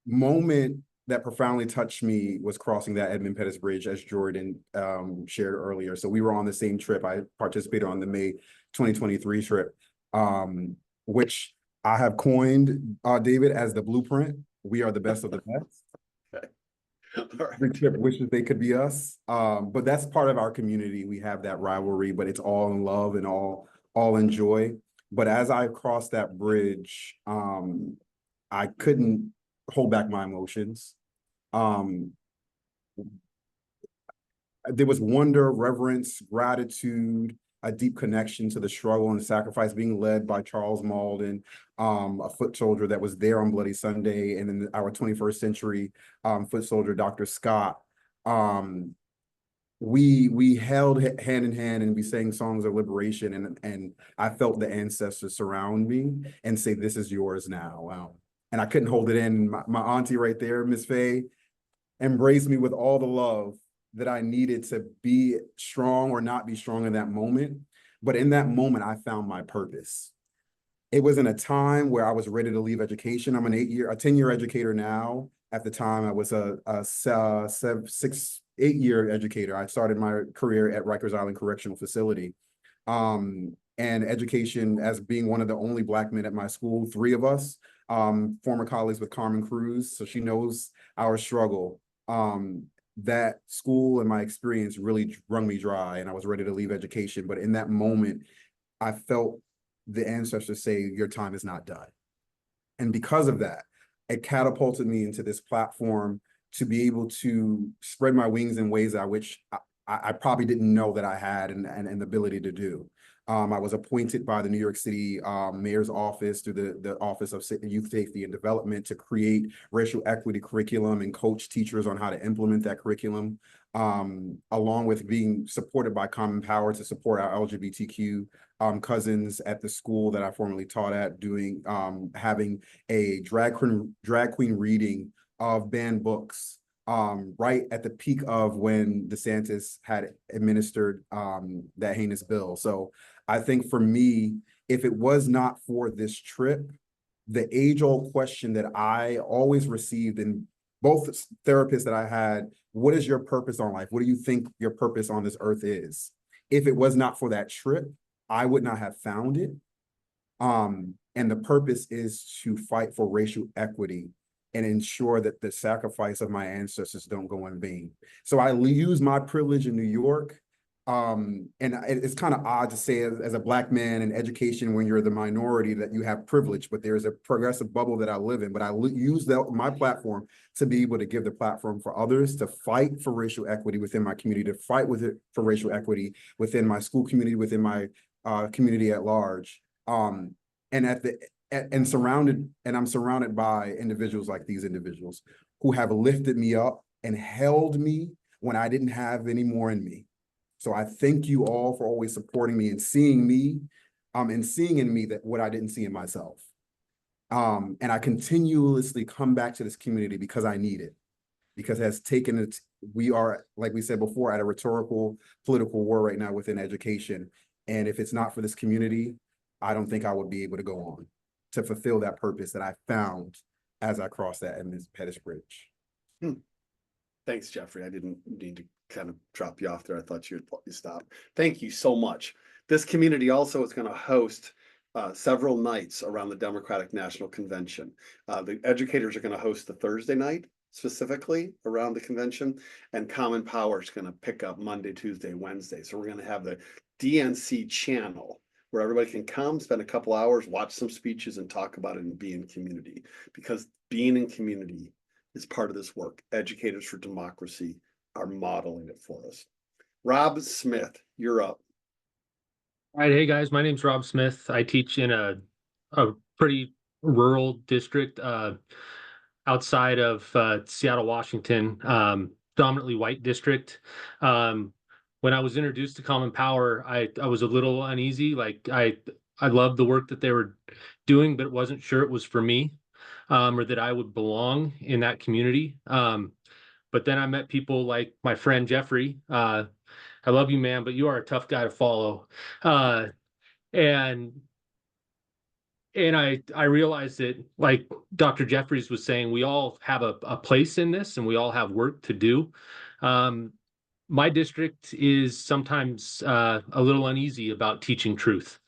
moment that profoundly touched me was crossing that Edmund Pettus Bridge, as Jordan shared earlier. So we were on the same trip. I participated on the May 2023 trip, which I have coined, David, as the blueprint. We are the best of the best. Every trip wishes they could be us. But that's part of our community. We have that rivalry, but it's all in love and all in joy. But as I crossed that bridge, I couldn't hold back my emotions. There was wonder, reverence, gratitude, a deep connection to the struggle and sacrifice being led by Charles Malden, a foot soldier that was there on Bloody Sunday, and then our 21st century foot soldier, Dr. Scott. we held hand in hand and we sang songs of liberation, and I felt the ancestors surround me and say, "This is yours now." Wow. And I couldn't hold it in. My auntie right there, Miss Faye, embraced me with all the love that I needed to be strong or not be strong in that moment. But in that moment, I found my purpose. It was in a time where I was ready to leave education. I'm a 10-year educator now. At the time, I was a 8-year educator. I started my career at Rikers Island Correctional Facility. And education, as being one of the only Black men at my school, 3 of us, former colleagues with Carmen Cruz, so she knows our struggle. That school and my experience really wrung me dry, and I was ready to leave education. But in that moment, I felt the ancestors say, "Your time is not done." And because of that, it catapulted me into this platform to be able to spread my wings in ways I which I probably didn't know that I had and the ability to do. I was appointed by the New York City Mayor's office through the Office of Youth Safety and Development to create racial equity curriculum and coach teachers on how to implement that curriculum, along with being supported by Common Power to support our LGBTQ cousins at the school that I formerly taught at, having a drag queen reading of banned books right at the peak of when DeSantis had administered that heinous bill. So I think for me, if it was not for this trip, the age-old question that I always received in both therapists that I had, what is your purpose on life? What do you think your purpose on this earth is? If it was not for that trip, I would not have found it. And the purpose is to fight for racial equity and ensure that the sacrifice of my ancestors don't go in vain. So I use my privilege in New York. And it's kind of odd to say as a Black man in education when you're the minority that you have privilege, but there's a progressive bubble that I live in. But I use my platform to be able to give the platform for others to fight for racial equity within my community, to fight for racial equity within my school community, within my community at large. And I'm surrounded by individuals like these individuals who have lifted me up and held me when I didn't have any more in me. So I thank you all for always supporting me and seeing me, and seeing in me that what I didn't see in myself. And I continuously come back to this community because I need it, because it has taken it. We are, like we said before, at a rhetorical political war right now within education. And if it's not for this community, I don't think I would be able to go on to fulfill that purpose that I found as I crossed that Edmonds Pettus Bridge. Thanks, Jeffrey. I didn't need to kind of drop you off there. I thought you'd stop. Thank you so much. This community also is going to host several nights around the Democratic National Convention. The educators are going to host the Thursday night specifically around the convention, and Common Power is going to pick up Monday, Tuesday, Wednesday. So we're going to have the DNC channel where everybody can come, spend a couple hours, watch some speeches, and talk about it and be in community, because being in community is part of this work. Educators for Democracy are modeling it for us. Rob Smith, you're up. All right, hey guys, my name's Rob Smith. I teach in a pretty rural district outside of Seattle, Washington, dominantly white district. When I was introduced to Common Power, I was a little uneasy. Like I loved the work that they were doing, but wasn't sure it was for me, or that I would belong in that community. But then I met people like my friend Jeffrey. I love you, man, but you are a tough guy to follow. And I realized that, like Dr. Jeffries was saying, we all have a place in this and we all have work to do. My district is sometimes a little uneasy about teaching truth.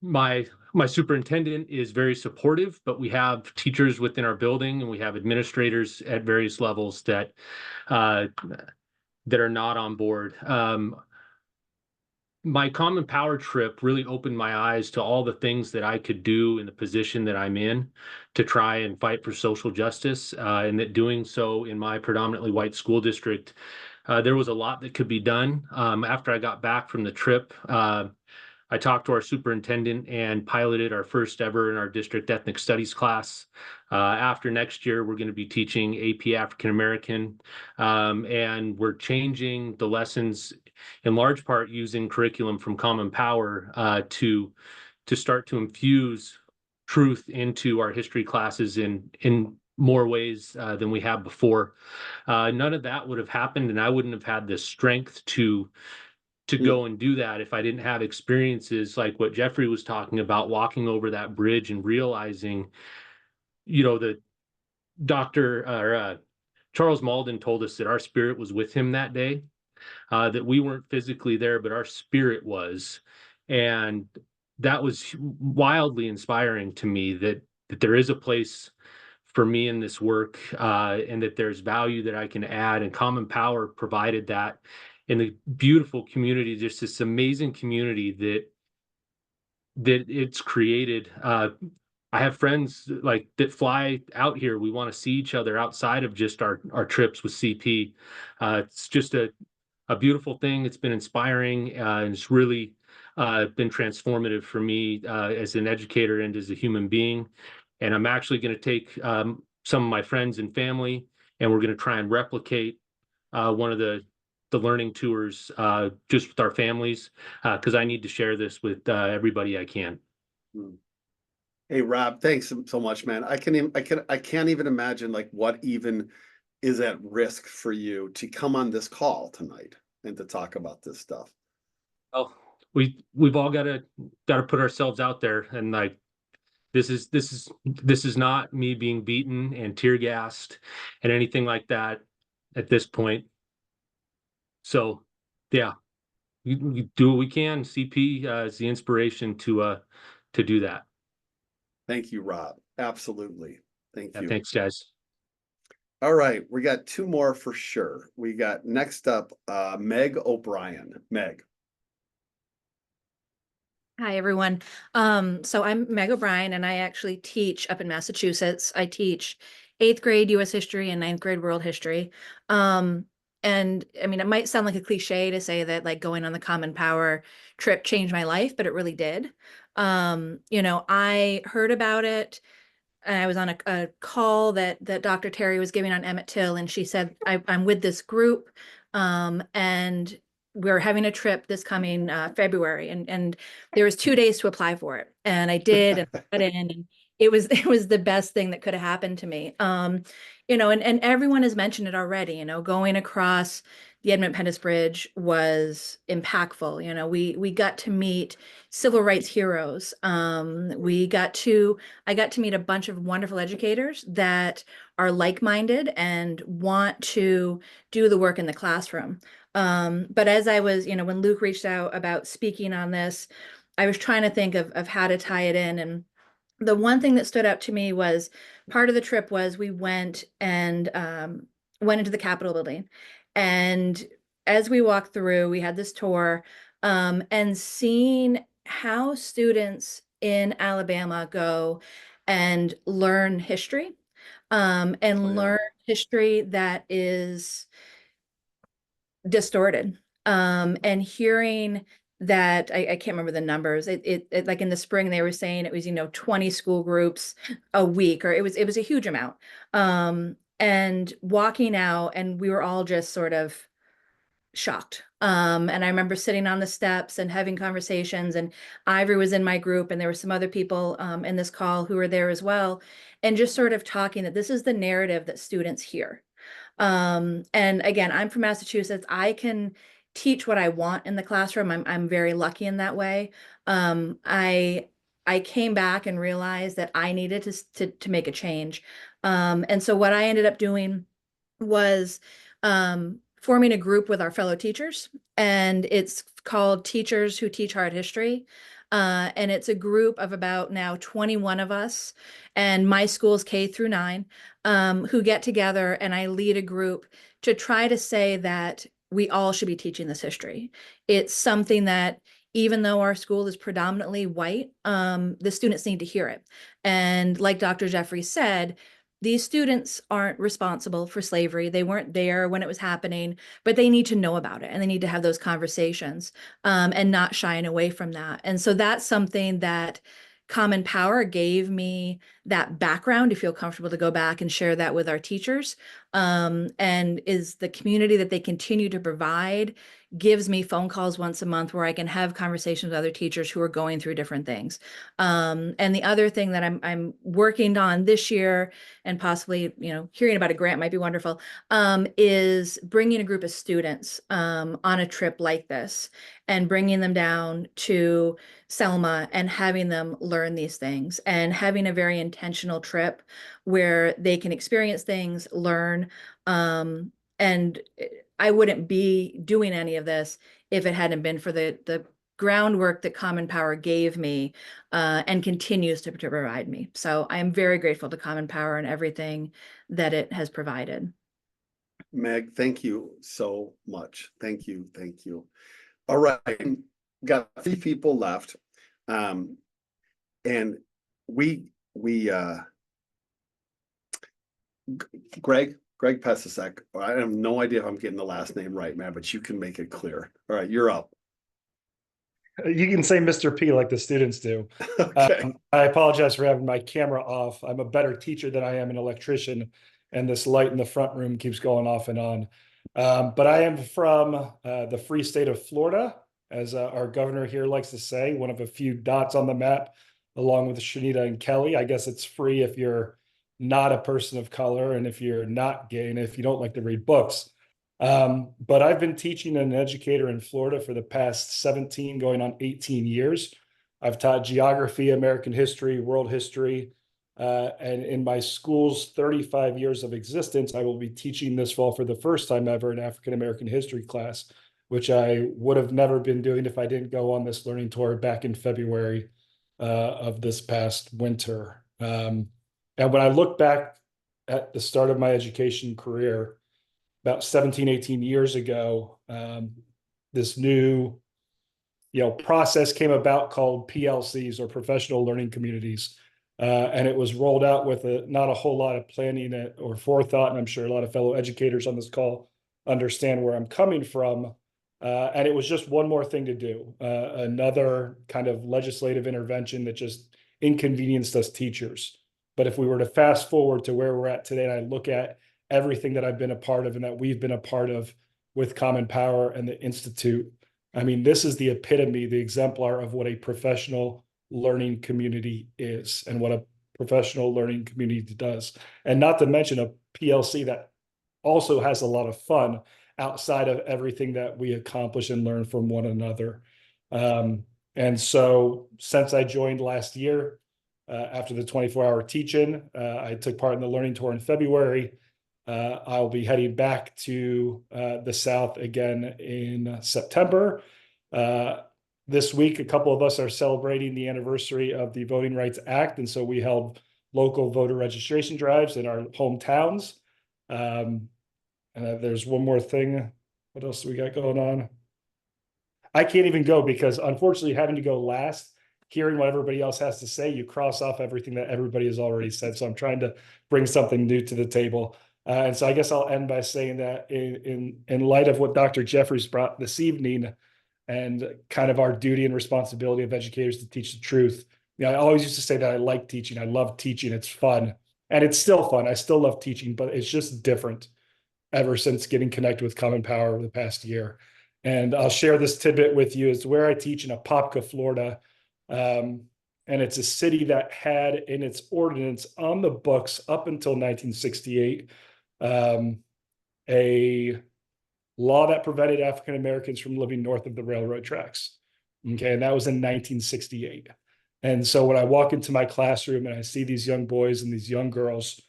My superintendent is very supportive, but we have teachers within our building and we have administrators at various levels that are not on board. My Common Power trip really opened my eyes to all the things that I could do in the position that I'm in to try and fight for social justice, and that doing so in my predominantly white school district, there was a lot that could be done. After I got back from the trip, I I talked to our superintendent and piloted our first ever in our district ethnic studies class. After next year, we're going to be teaching AP African American, and we're changing the lessons in large part using curriculum from Common Power to start to infuse truth into our history classes in more ways than we have before. None of that would have happened, and I wouldn't have had the strength to go and do that if I didn't have experiences like what Jeffrey was talking about, walking over that bridge and realizing, that Charles Malden told us that our spirit was with him that day, that we weren't physically there, but our spirit was. And that was wildly inspiring to me that there is a place for me in this work, and that there's value that I can add. And Common Power provided that in the beautiful community, just this amazing community that it's created. I have friends like that fly out here. We want to see each other outside of just our trips with CP. It's just a beautiful thing. It's been inspiring, and it's really been transformative for me as an educator and as a human being. And I'm actually going to take some of my friends and family, and we're going to try and replicate one of the learning tours just with our families, because I need to share this with everybody I can. Hey, Rob, thanks so much, man. I can't even imagine like what even is at risk for you to come on this call tonight and to talk about this stuff. Oh, we've all got to put ourselves out there, and like this is not me being beaten and tear gassed and anything like that at this point. So yeah, we do what we can. CP is the inspiration to do that. Thank you, Rob. Absolutely. Thank you. Thanks, guys. All right, we got two more for sure. We got next up, Meg O'Brien. Meg. Hi, everyone. So I'm Meg O'Brien, and I actually teach up in Massachusetts. I teach 8th grade U.S. history and 9th grade world history. And I mean, it might sound like a cliche to say that like going on the Common Power trip changed my life, but it really did. I heard about it, and I was on a call that Dr. Terry was giving on Emmett Till, and she said, I'm with this group, and we're having a trip this coming February, and there was 2 days to apply for it, and I did, and I got in, and it was the best thing that could have happened to me. And everyone has mentioned it already. Going across the Edmund Pettus Bridge was impactful. We got to meet civil rights heroes. I got to meet a bunch of wonderful educators that are like-minded and want to do the work in the classroom. But as I was, when Luke reached out about speaking on this, I was trying to think of how to tie it in. And the one thing that stood out to me was part of the trip was we went and went into the Capitol building. And as we walked through, we had this tour, and seeing how students in Alabama go and learn history, learn history that is distorted, and hearing that I can't remember the numbers. It like in the spring they were saying it was 20 school groups a week, or it was a huge amount. And walking out, and we were all just sort of shocked. And I remember sitting on the steps and having conversations, and Ivory was in my group, and there were some other people in this call who were there as well, and just sort of talking that this is the narrative that students hear. And again, I'm from Massachusetts. I can teach what I want in the classroom. I'm very lucky in that way. I came back and realized that I needed to make a change. And so what I ended up doing was forming a group with our fellow teachers, and it's called Teachers Who Teach Hard History. And it's a group of about now 21 of us, and my school's K-9, who get together, and I lead a group to try to say that we all should be teaching this history. It's something that, even though our school is predominantly white, the students need to hear it. And like Dr. Jeffrey said, these students aren't responsible for slavery. They weren't there when it was happening, but they need to know about it and they need to have those conversations and not shying away from that. And so that's something that Common Power gave me that background to feel comfortable to go back and share that with our teachers. And is the community that they continue to provide gives me phone calls once a month where I can have conversations with other teachers who are going through different things. And the other thing that I'm working on this year, and possibly, hearing about a grant might be wonderful, is bringing a group of students on a trip like this and bringing them down to Selma and having them learn these things and having a very intentional trip where they can experience things, learn, and I wouldn't be doing any of this if it hadn't been for the groundwork that Common Power gave me and continues to provide me. So I am very grateful to Common Power and everything that it has provided. Meg, thank you so much. Thank you. Thank you. All right. Got 3 people left. And Greg Pesisek, I have no idea if I'm getting the last name right, man, but you can make it clear. All right, you're up. You can say Mr. P like the students do. Okay. I apologize for having my camera off. I'm a better teacher than I am an electrician, and this light in the front room keeps going off and on. But I am from the free state of Florida, as our governor here likes to say, one of a few dots on the map, along with Shanita and Kelly. I guess it's free if you're not a person of color and if you're not gay and if you don't like to read books. But I've been teaching and an educator in Florida for the past 17, going on 18 years. I've taught geography, American history, world history, and in my school's 35 years of existence, I will be teaching this fall for the first time ever an African American history class, which I would have never been doing if I didn't go on this learning tour back in February of this past winter. And when I look back at the start of my education career, about 17, 18 years ago, this new process came about called PLCs, or professional learning communities. And it was rolled out with not a whole lot of planning or forethought. And I'm sure a lot of fellow educators on this call understand where I'm coming from. And it was just one more thing to do, another kind of legislative intervention that just inconvenienced us teachers. But if we were to fast forward to where we're at today, and I look at everything that I've been a part of and that we've been a part of with Common Power and the Institute, I mean, this is the epitome, the exemplar of what a professional learning community is and what a professional learning community does. And not to mention a PLC that also has a lot of fun outside of everything that we accomplish and learn from one another. And so since I joined last year, after the 24-hour teach-in, I took part in the learning tour in February. I'll be heading back to the South again in September. This week, a couple of us are celebrating the anniversary of the Voting Rights Act, and so we held local voter registration drives in our hometowns. And there's one more thing. What else do we got going on? I can't even go because, unfortunately, having to go last, hearing what everybody else has to say, you cross off everything that everybody has already said. So I'm trying to bring something new to the table. And so I guess I'll end by saying that in light of what Dr. Jeffries brought this evening and kind of our duty and responsibility of educators to teach the truth. I always used to say that I like teaching. I love teaching. It's fun. And it's still fun. I still love teaching, but it's just different ever since getting connected with Common Power over the past year. And I'll share this tidbit with you. It's where I teach in Apopka, Florida. And it's a city that had in its ordinance on the books up until 1968, a law that prevented African Americans from living north of the railroad tracks. Okay, and that was in 1968. And so when I walk into my classroom and I see these young boys and these young girls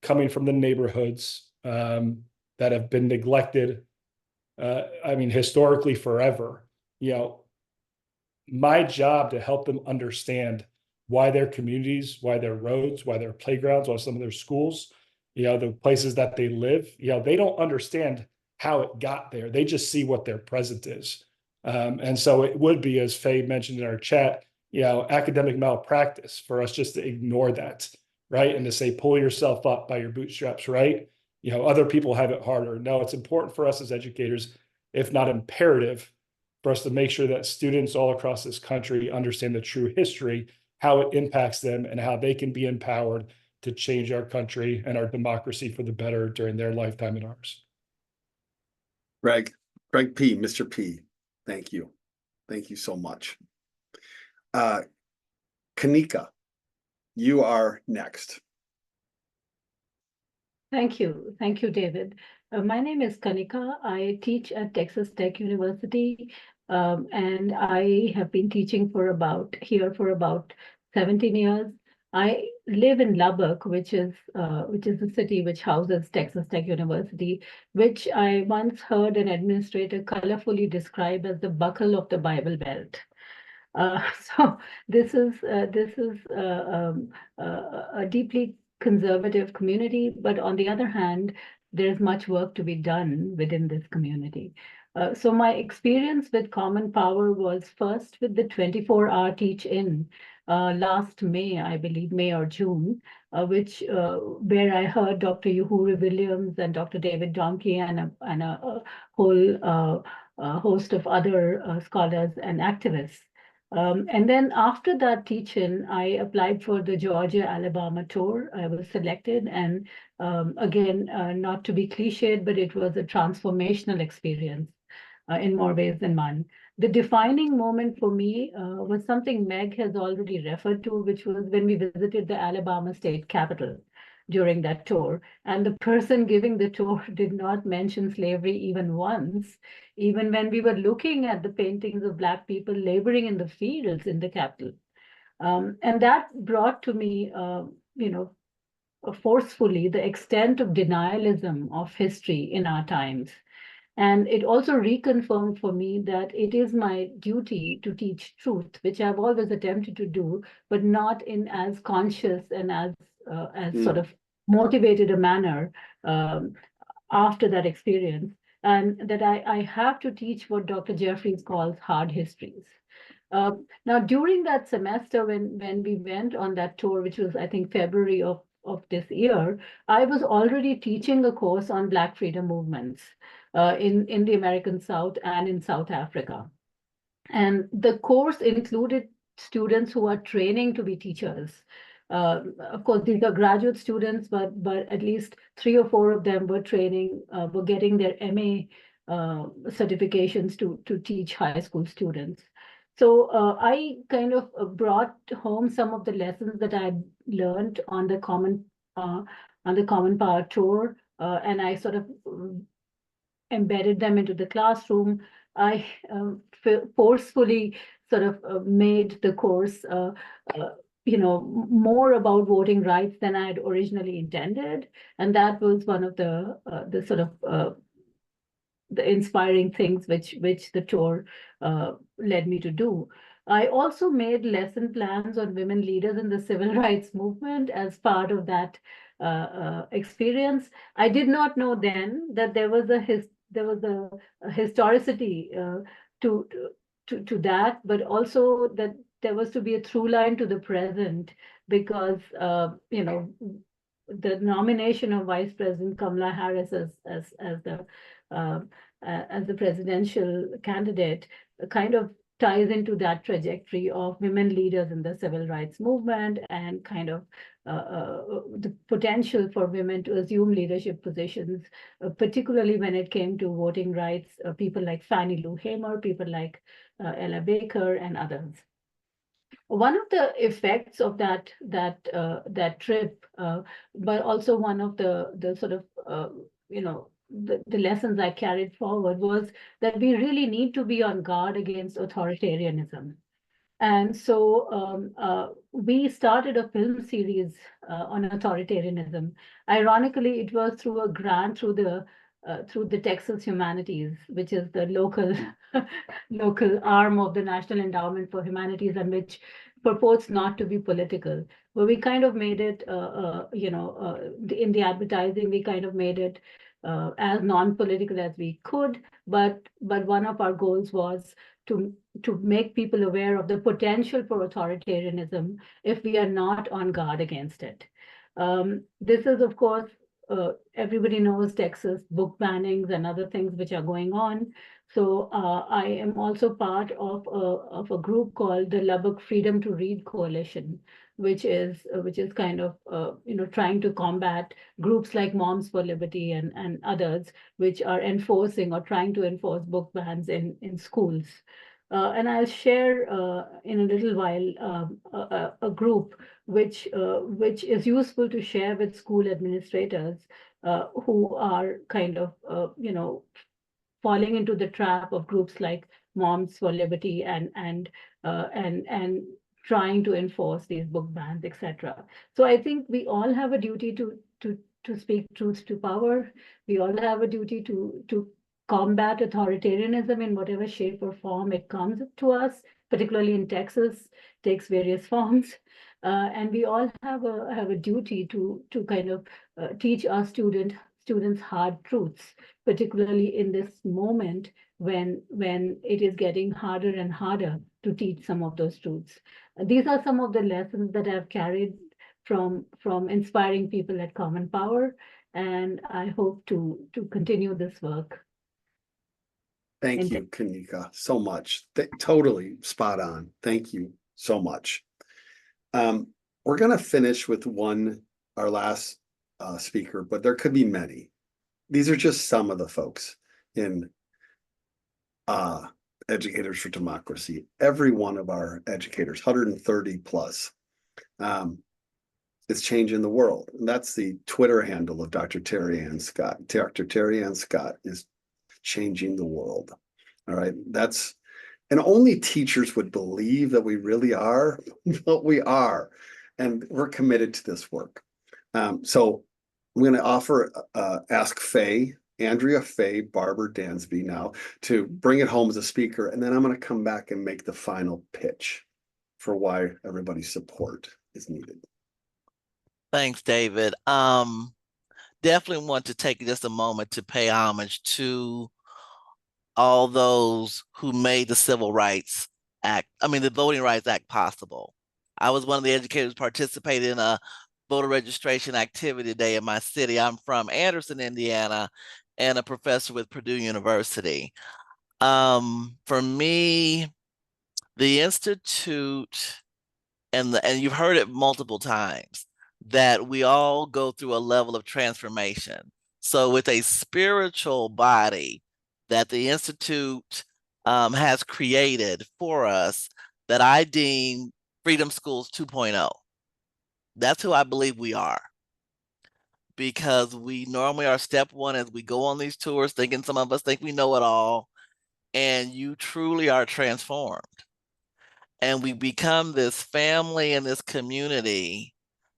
coming from the neighborhoods that have been neglected, I mean, historically forever, my job to help them understand why their communities, why their roads, why their playgrounds, why some of their schools, the places that they live, they don't understand how it got there. They just see what their present is. And so it would be, as Faye mentioned in our chat, academic malpractice for us just to ignore that. right? And to say, pull yourself up by your bootstraps, right? You know, other people have it harder. No, it's important for us as educators, if not imperative, for us to make sure that students all across this country understand the true history, how it impacts them, and how they can be empowered to change our country and our democracy for the better during their lifetime and ours. Greg P, Mr. P, thank you. Thank you so much. Kanika, you are next. Thank you. Thank you, David. My name is Kanika. I teach at Texas Tech University, and I have been teaching here for about 17 years. I live in Lubbock, which is the city which houses Texas Tech University, which I once heard an administrator colorfully describe as the buckle of the Bible Belt. So this is a deeply conservative community, but on the other hand, there's much work to be done within this community. So my experience with Common Power was first with the 24-hour teach-in last May, I believe, May or June, where I heard Dr. Uhuru Williams and Dr. David Domke and a whole host of other scholars and activists. And then after that teach-in, I applied for the Georgia-Alabama tour. I was selected, and again, not to be cliched, but it was a transformational experience in more ways than one. The defining moment for me was something Meg has already referred to, which was when we visited the Alabama state capitol during that tour. And the person giving the tour did not mention slavery even once, even when we were looking at the paintings of Black people laboring in the fields in the Capitol. And that brought to me, forcefully the extent of denialism of history in our times. And it also reconfirmed for me that it is my duty to teach truth, which I've always attempted to do, but not in as conscious and as sort of motivated a manner after that experience. And that I have to teach what Dr. Jeffries calls hard histories. Now, during that semester, when we went on that tour, which was, I think, February of this year, I was already teaching a course on Black freedom movements in the American South and in South Africa. And the course included students who are training to be teachers. Of course, these are graduate students, but at least 3 or 4 of them were getting their MA certifications to teach high school students. So I kind of brought home some of the lessons that I learned on the Common Power tour, and I sort of embedded them into the classroom. I forcefully sort of made the course more about voting rights than I had originally intended. And that was one of the sort of the inspiring things which the tour led me to do. I also made lesson plans on women leaders in the civil rights movement as part of that experience. I did not know then that there was a historicity to that, but also that there was to be a through line to the present, because the nomination of Vice President Kamala Harris as the presidential candidate kind of ties into that trajectory of women leaders in the civil rights movement, and kind of the potential for women to assume leadership positions, particularly when it came to voting rights, people like Fannie Lou Hamer, people like Ella Baker, and others. One of the effects of that trip, but also one of the sort of the lessons I carried forward, was that we really need to be on guard against authoritarianism. And so we started a film series on authoritarianism. Ironically, it was through a grant through the Texas Humanities, which is the local arm of the National Endowment for Humanities, and which purports not to be political. But we kind of made it, in the advertising, we kind of made it as non-political as we could. But one of our goals was to make people aware of the potential for authoritarianism if we are not on guard against it. This is, of course, everybody knows Texas book bannings and other things which are going on. So I am also part of a group called the Lubbock Freedom to Read Coalition, which is kind of trying to combat groups like Moms for Liberty and others, which are enforcing or trying to enforce book bans in schools. And I'll share in a little while a group which is useful to share with school administrators who are kind of falling into the trap of groups like Moms for Liberty and trying to enforce these book bans, etc. So I think we all have a duty to speak truth to power. We all have a duty to combat authoritarianism in whatever shape or form it comes to us, particularly in Texas, takes various forms. And we all have a duty to kind of teach our students hard truths, particularly in this moment when it is getting harder and harder to teach some of those truths. These are some of the lessons that I've carried from inspiring people at Common Power, and I hope to continue this work. Thank you, Kanika, so much. Totally spot on. Thank you so much. We're going to finish with our last speaker, but there could be many. These are just some of the folks in Educators for Democracy. Every one of our educators, 130 plus, is changing the world. And that's the Twitter handle of Dr. Terry Ann Scott. Dr. Terry Ann Scott is changing the world. All right. And only teachers would believe that we really are, but we are. And we're committed to this work. So I'm going to ask Andrea Faye Barber Dansby now to bring it home as a speaker. And then I'm going to come back and make the final pitch for why everybody's support is needed. Thanks, David. Definitely want to take just a moment to pay homage to all those who made the Civil Rights Act, the Voting Rights Act possible. I was one of the educators participating in a voter registration activity day in my city. I'm from Anderson, Indiana, and a professor with Purdue University. For me, the Institute, and you've heard it multiple times, that we all go through a level of transformation. So with a spiritual body that the Institute has created for us, that I deem Freedom Schools 2.0. That's who I believe we are. Because we normally are step one as we go on these tours, thinking some of us think we know it all, and you truly are transformed. And we become this family and this community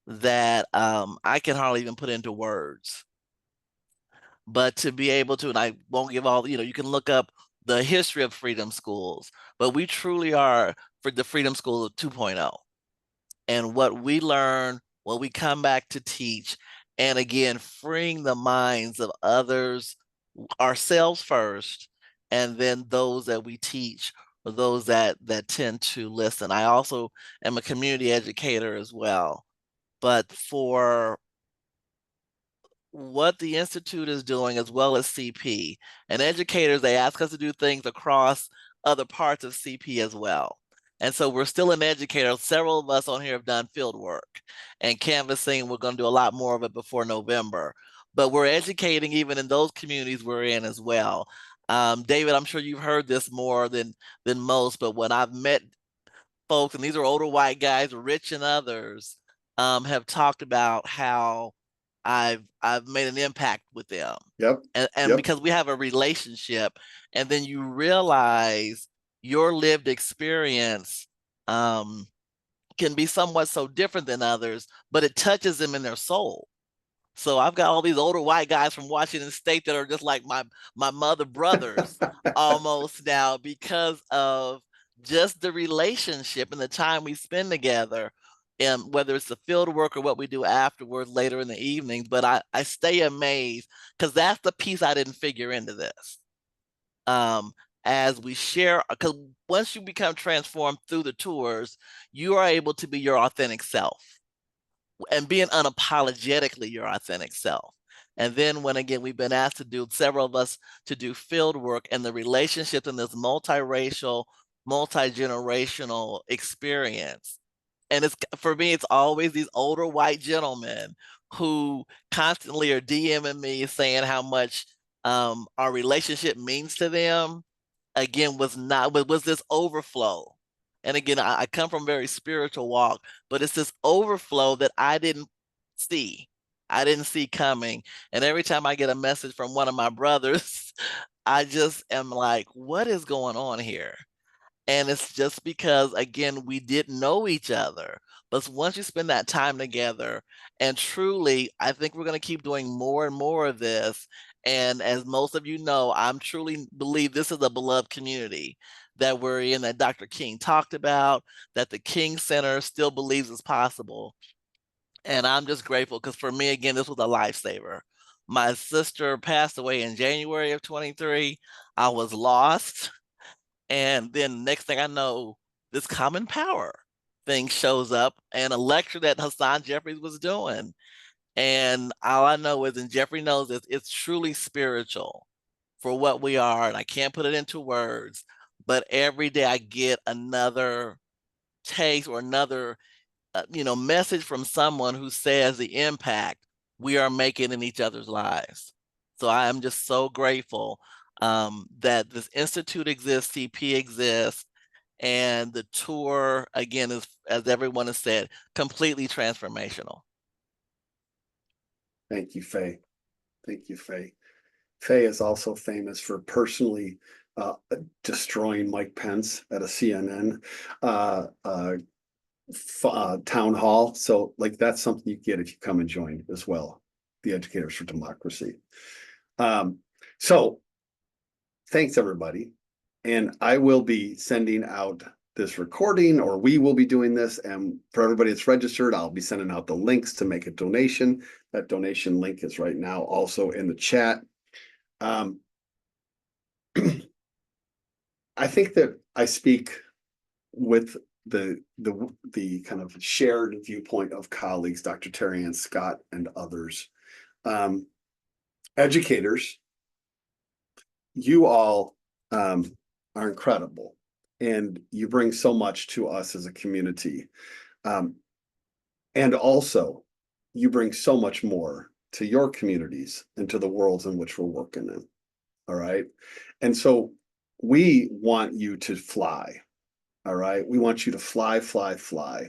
that I can hardly even put into words. But to be able to, and I won't give all, you can look up the history of Freedom Schools, but we truly are for the Freedom School 2.0. And what we learn, what we come back to teach, and again, freeing the minds of others, ourselves first, and then those that we teach, or those that tend to listen. I also am a community educator as well. But for what the Institute is doing, as well as CP, and educators, they ask us to do things across other parts of CP as well. And so we're still an educator. Several of us on here have done field work and canvassing. We're going to do a lot more of it before November. But we're educating even in those communities we're in as well. David, I'm sure you've heard this more than most, but when I've met folks, and these are older white guys, Rich and others, have talked about how I've made an impact with them. Yep. And because we have a relationship, and then you realize your lived experience can be somewhat so different than others, but it touches them in their soul. So I've got all these older white guys from Washington State that are just like my mother brothers almost now, because of just the relationship and the time we spend together, and whether it's the field work or what we do afterwards later in the evenings. But I stay amazed, because that's the piece I didn't figure into this. As we share, because once you become transformed through the tours, you are able to be your authentic self. and being unapologetically your authentic self. And then when again, we've been asked to do, several of us, to do field work, and the relationships in this multiracial, multi-generational experience. And it's, for me, it's always these older white gentlemen who constantly are DMing me saying how much our relationship means to them. Again, was this overflow. And again, I come from a very spiritual walk, but it's this overflow that I didn't see. I didn't see coming. And every time I get a message from one of my brothers, I just am like, what is going on here? And it's just because, again, we didn't know each other. But once you spend that time together, and truly, I think we're going to keep doing more and more of this. And as most of you know, I'm truly believe this is a beloved community that we're in, that Dr. King talked about, that the King Center still believes is possible. And I'm just grateful because for me, again, this was a lifesaver. My sister passed away in January of 23. I was lost. And then next thing I know, this Common Power thing shows up, and a lecture that Hassan Jeffries was doing. And all I know is, and Jeffrey knows this, it's truly spiritual for what we are. And I can't put it into words, but every day I get another taste or another message from someone who says the impact we are making in each other's lives. So I am just so grateful that this institute exists, CP exists, and the tour, again, is, as everyone has said, completely transformational. Thank you, Faye. Thank you, Faye. Faye is also famous for personally destroying Mike Pence at a CNN town hall. So like, that's something you get if you come and join as well, the Educators for Democracy. So thanks everybody. And I will be sending out this recording, or we will be doing this. And for everybody that's registered, I'll be sending out the links to make a donation. That donation link is right now also in the chat. I think that I speak with the kind of shared viewpoint of colleagues, Dr. Terry Ann Scott and others. Educators, you all are incredible, and you bring so much to us as a community. And also, you bring so much more to your communities and to the worlds in which we're working in. All right. And so we want you to fly. All right. We want you to fly, fly, fly.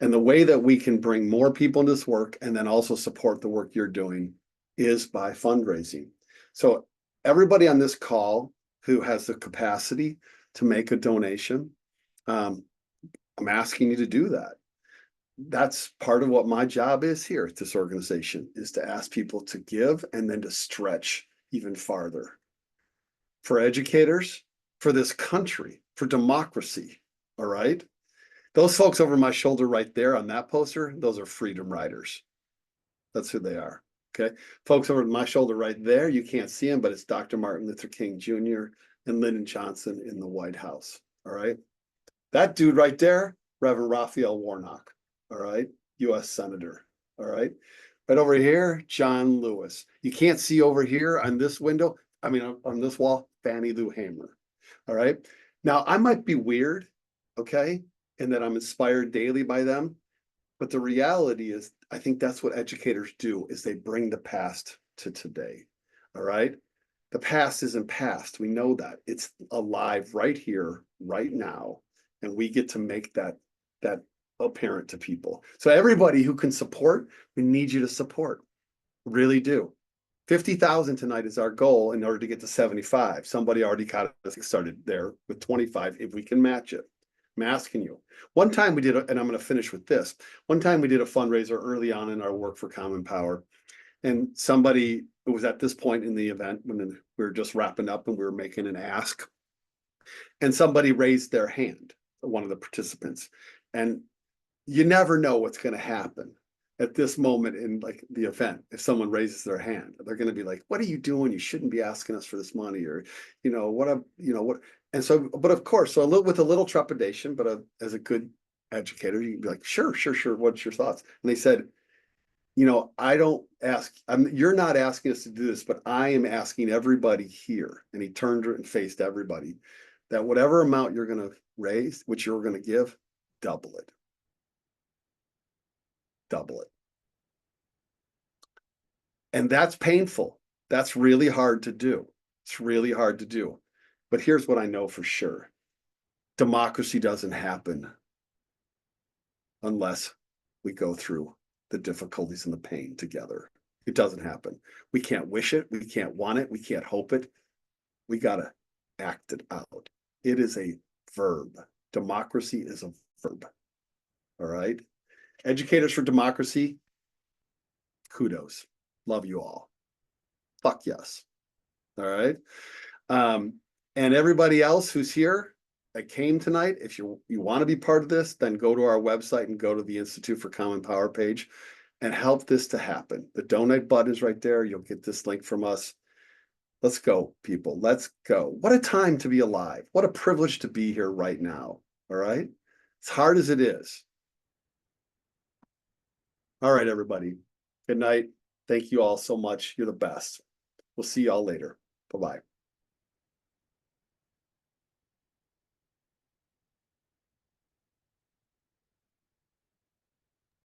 And the way that we can bring more people into this work and then also support the work you're doing is by fundraising. So everybody on this call who has the capacity to make a donation, I'm asking you to do that. That's part of what my job is here at this organization, is to ask people to give and then to stretch even farther. For educators, for this country, for democracy, all right? Those folks over my shoulder right there on that poster, those are freedom riders. That's who they are, okay? Folks over my shoulder right there, you can't see them, but it's Dr. Martin Luther King Jr. and Lyndon Johnson in the White House, all right? That dude right there, Reverend Raphael Warnock, all right? U.S. Senator, all right? Right over here, John Lewis. You can't see over here on this window, I mean, on this wall, Fannie Lou Hamer, all right? Now, I might be weird, okay, in that I'm inspired daily by them, but the reality is, I think that's what educators do, is they bring the past to today, all right? The past isn't past, we know that. It's alive right here, right now, and we get to make that apparent to people. So everybody who can support, we need you to support, really do. 50,000 tonight is our goal in order to get to 75. Somebody already got us started there with 25 if we can match it. I'm asking you. One time we did, and I'm going to finish with this. One time we did a fundraiser early on in our work for Common Power, and somebody, it was at this point in the event when we were just wrapping up and we were making an ask, and somebody raised their hand, one of the participants, and you never know what's going to happen at this moment in like the event. If someone raises their hand, they're going to be like, what are you doing? You shouldn't be asking us for this money, or, what. And so, but of course, so with a little trepidation, but as a good educator. You'd be like, sure, sure, sure. What's your thoughts? And they said, you know, I don't ask, you're not asking us to do this, but I am asking everybody here. And he turned and faced everybody that whatever amount you're going to raise, which you're going to give, double it. Double it. And that's painful. That's really hard to do. It's really hard to do. But here's what I know for sure. Democracy doesn't happen unless we go through the difficulties and the pain together. It doesn't happen. We can't wish it. We can't want it. We can't hope it. We got to act it out. It is a verb. Democracy is a verb. All right. Educators for Democracy, kudos. Love you all. Fuck yes. All right. And everybody else who's here that came tonight, if you want to be part of this, then go to our website and go to the Institute for Common Power page and help this to happen. The donate button is right there. You'll get this link from us. Let's go, people. Let's go. What a time to be alive. What a privilege to be here right now. All right. As hard as it is. All right, everybody. Good night. Thank you all so much. You're the best. We'll see y'all later. Bye-bye.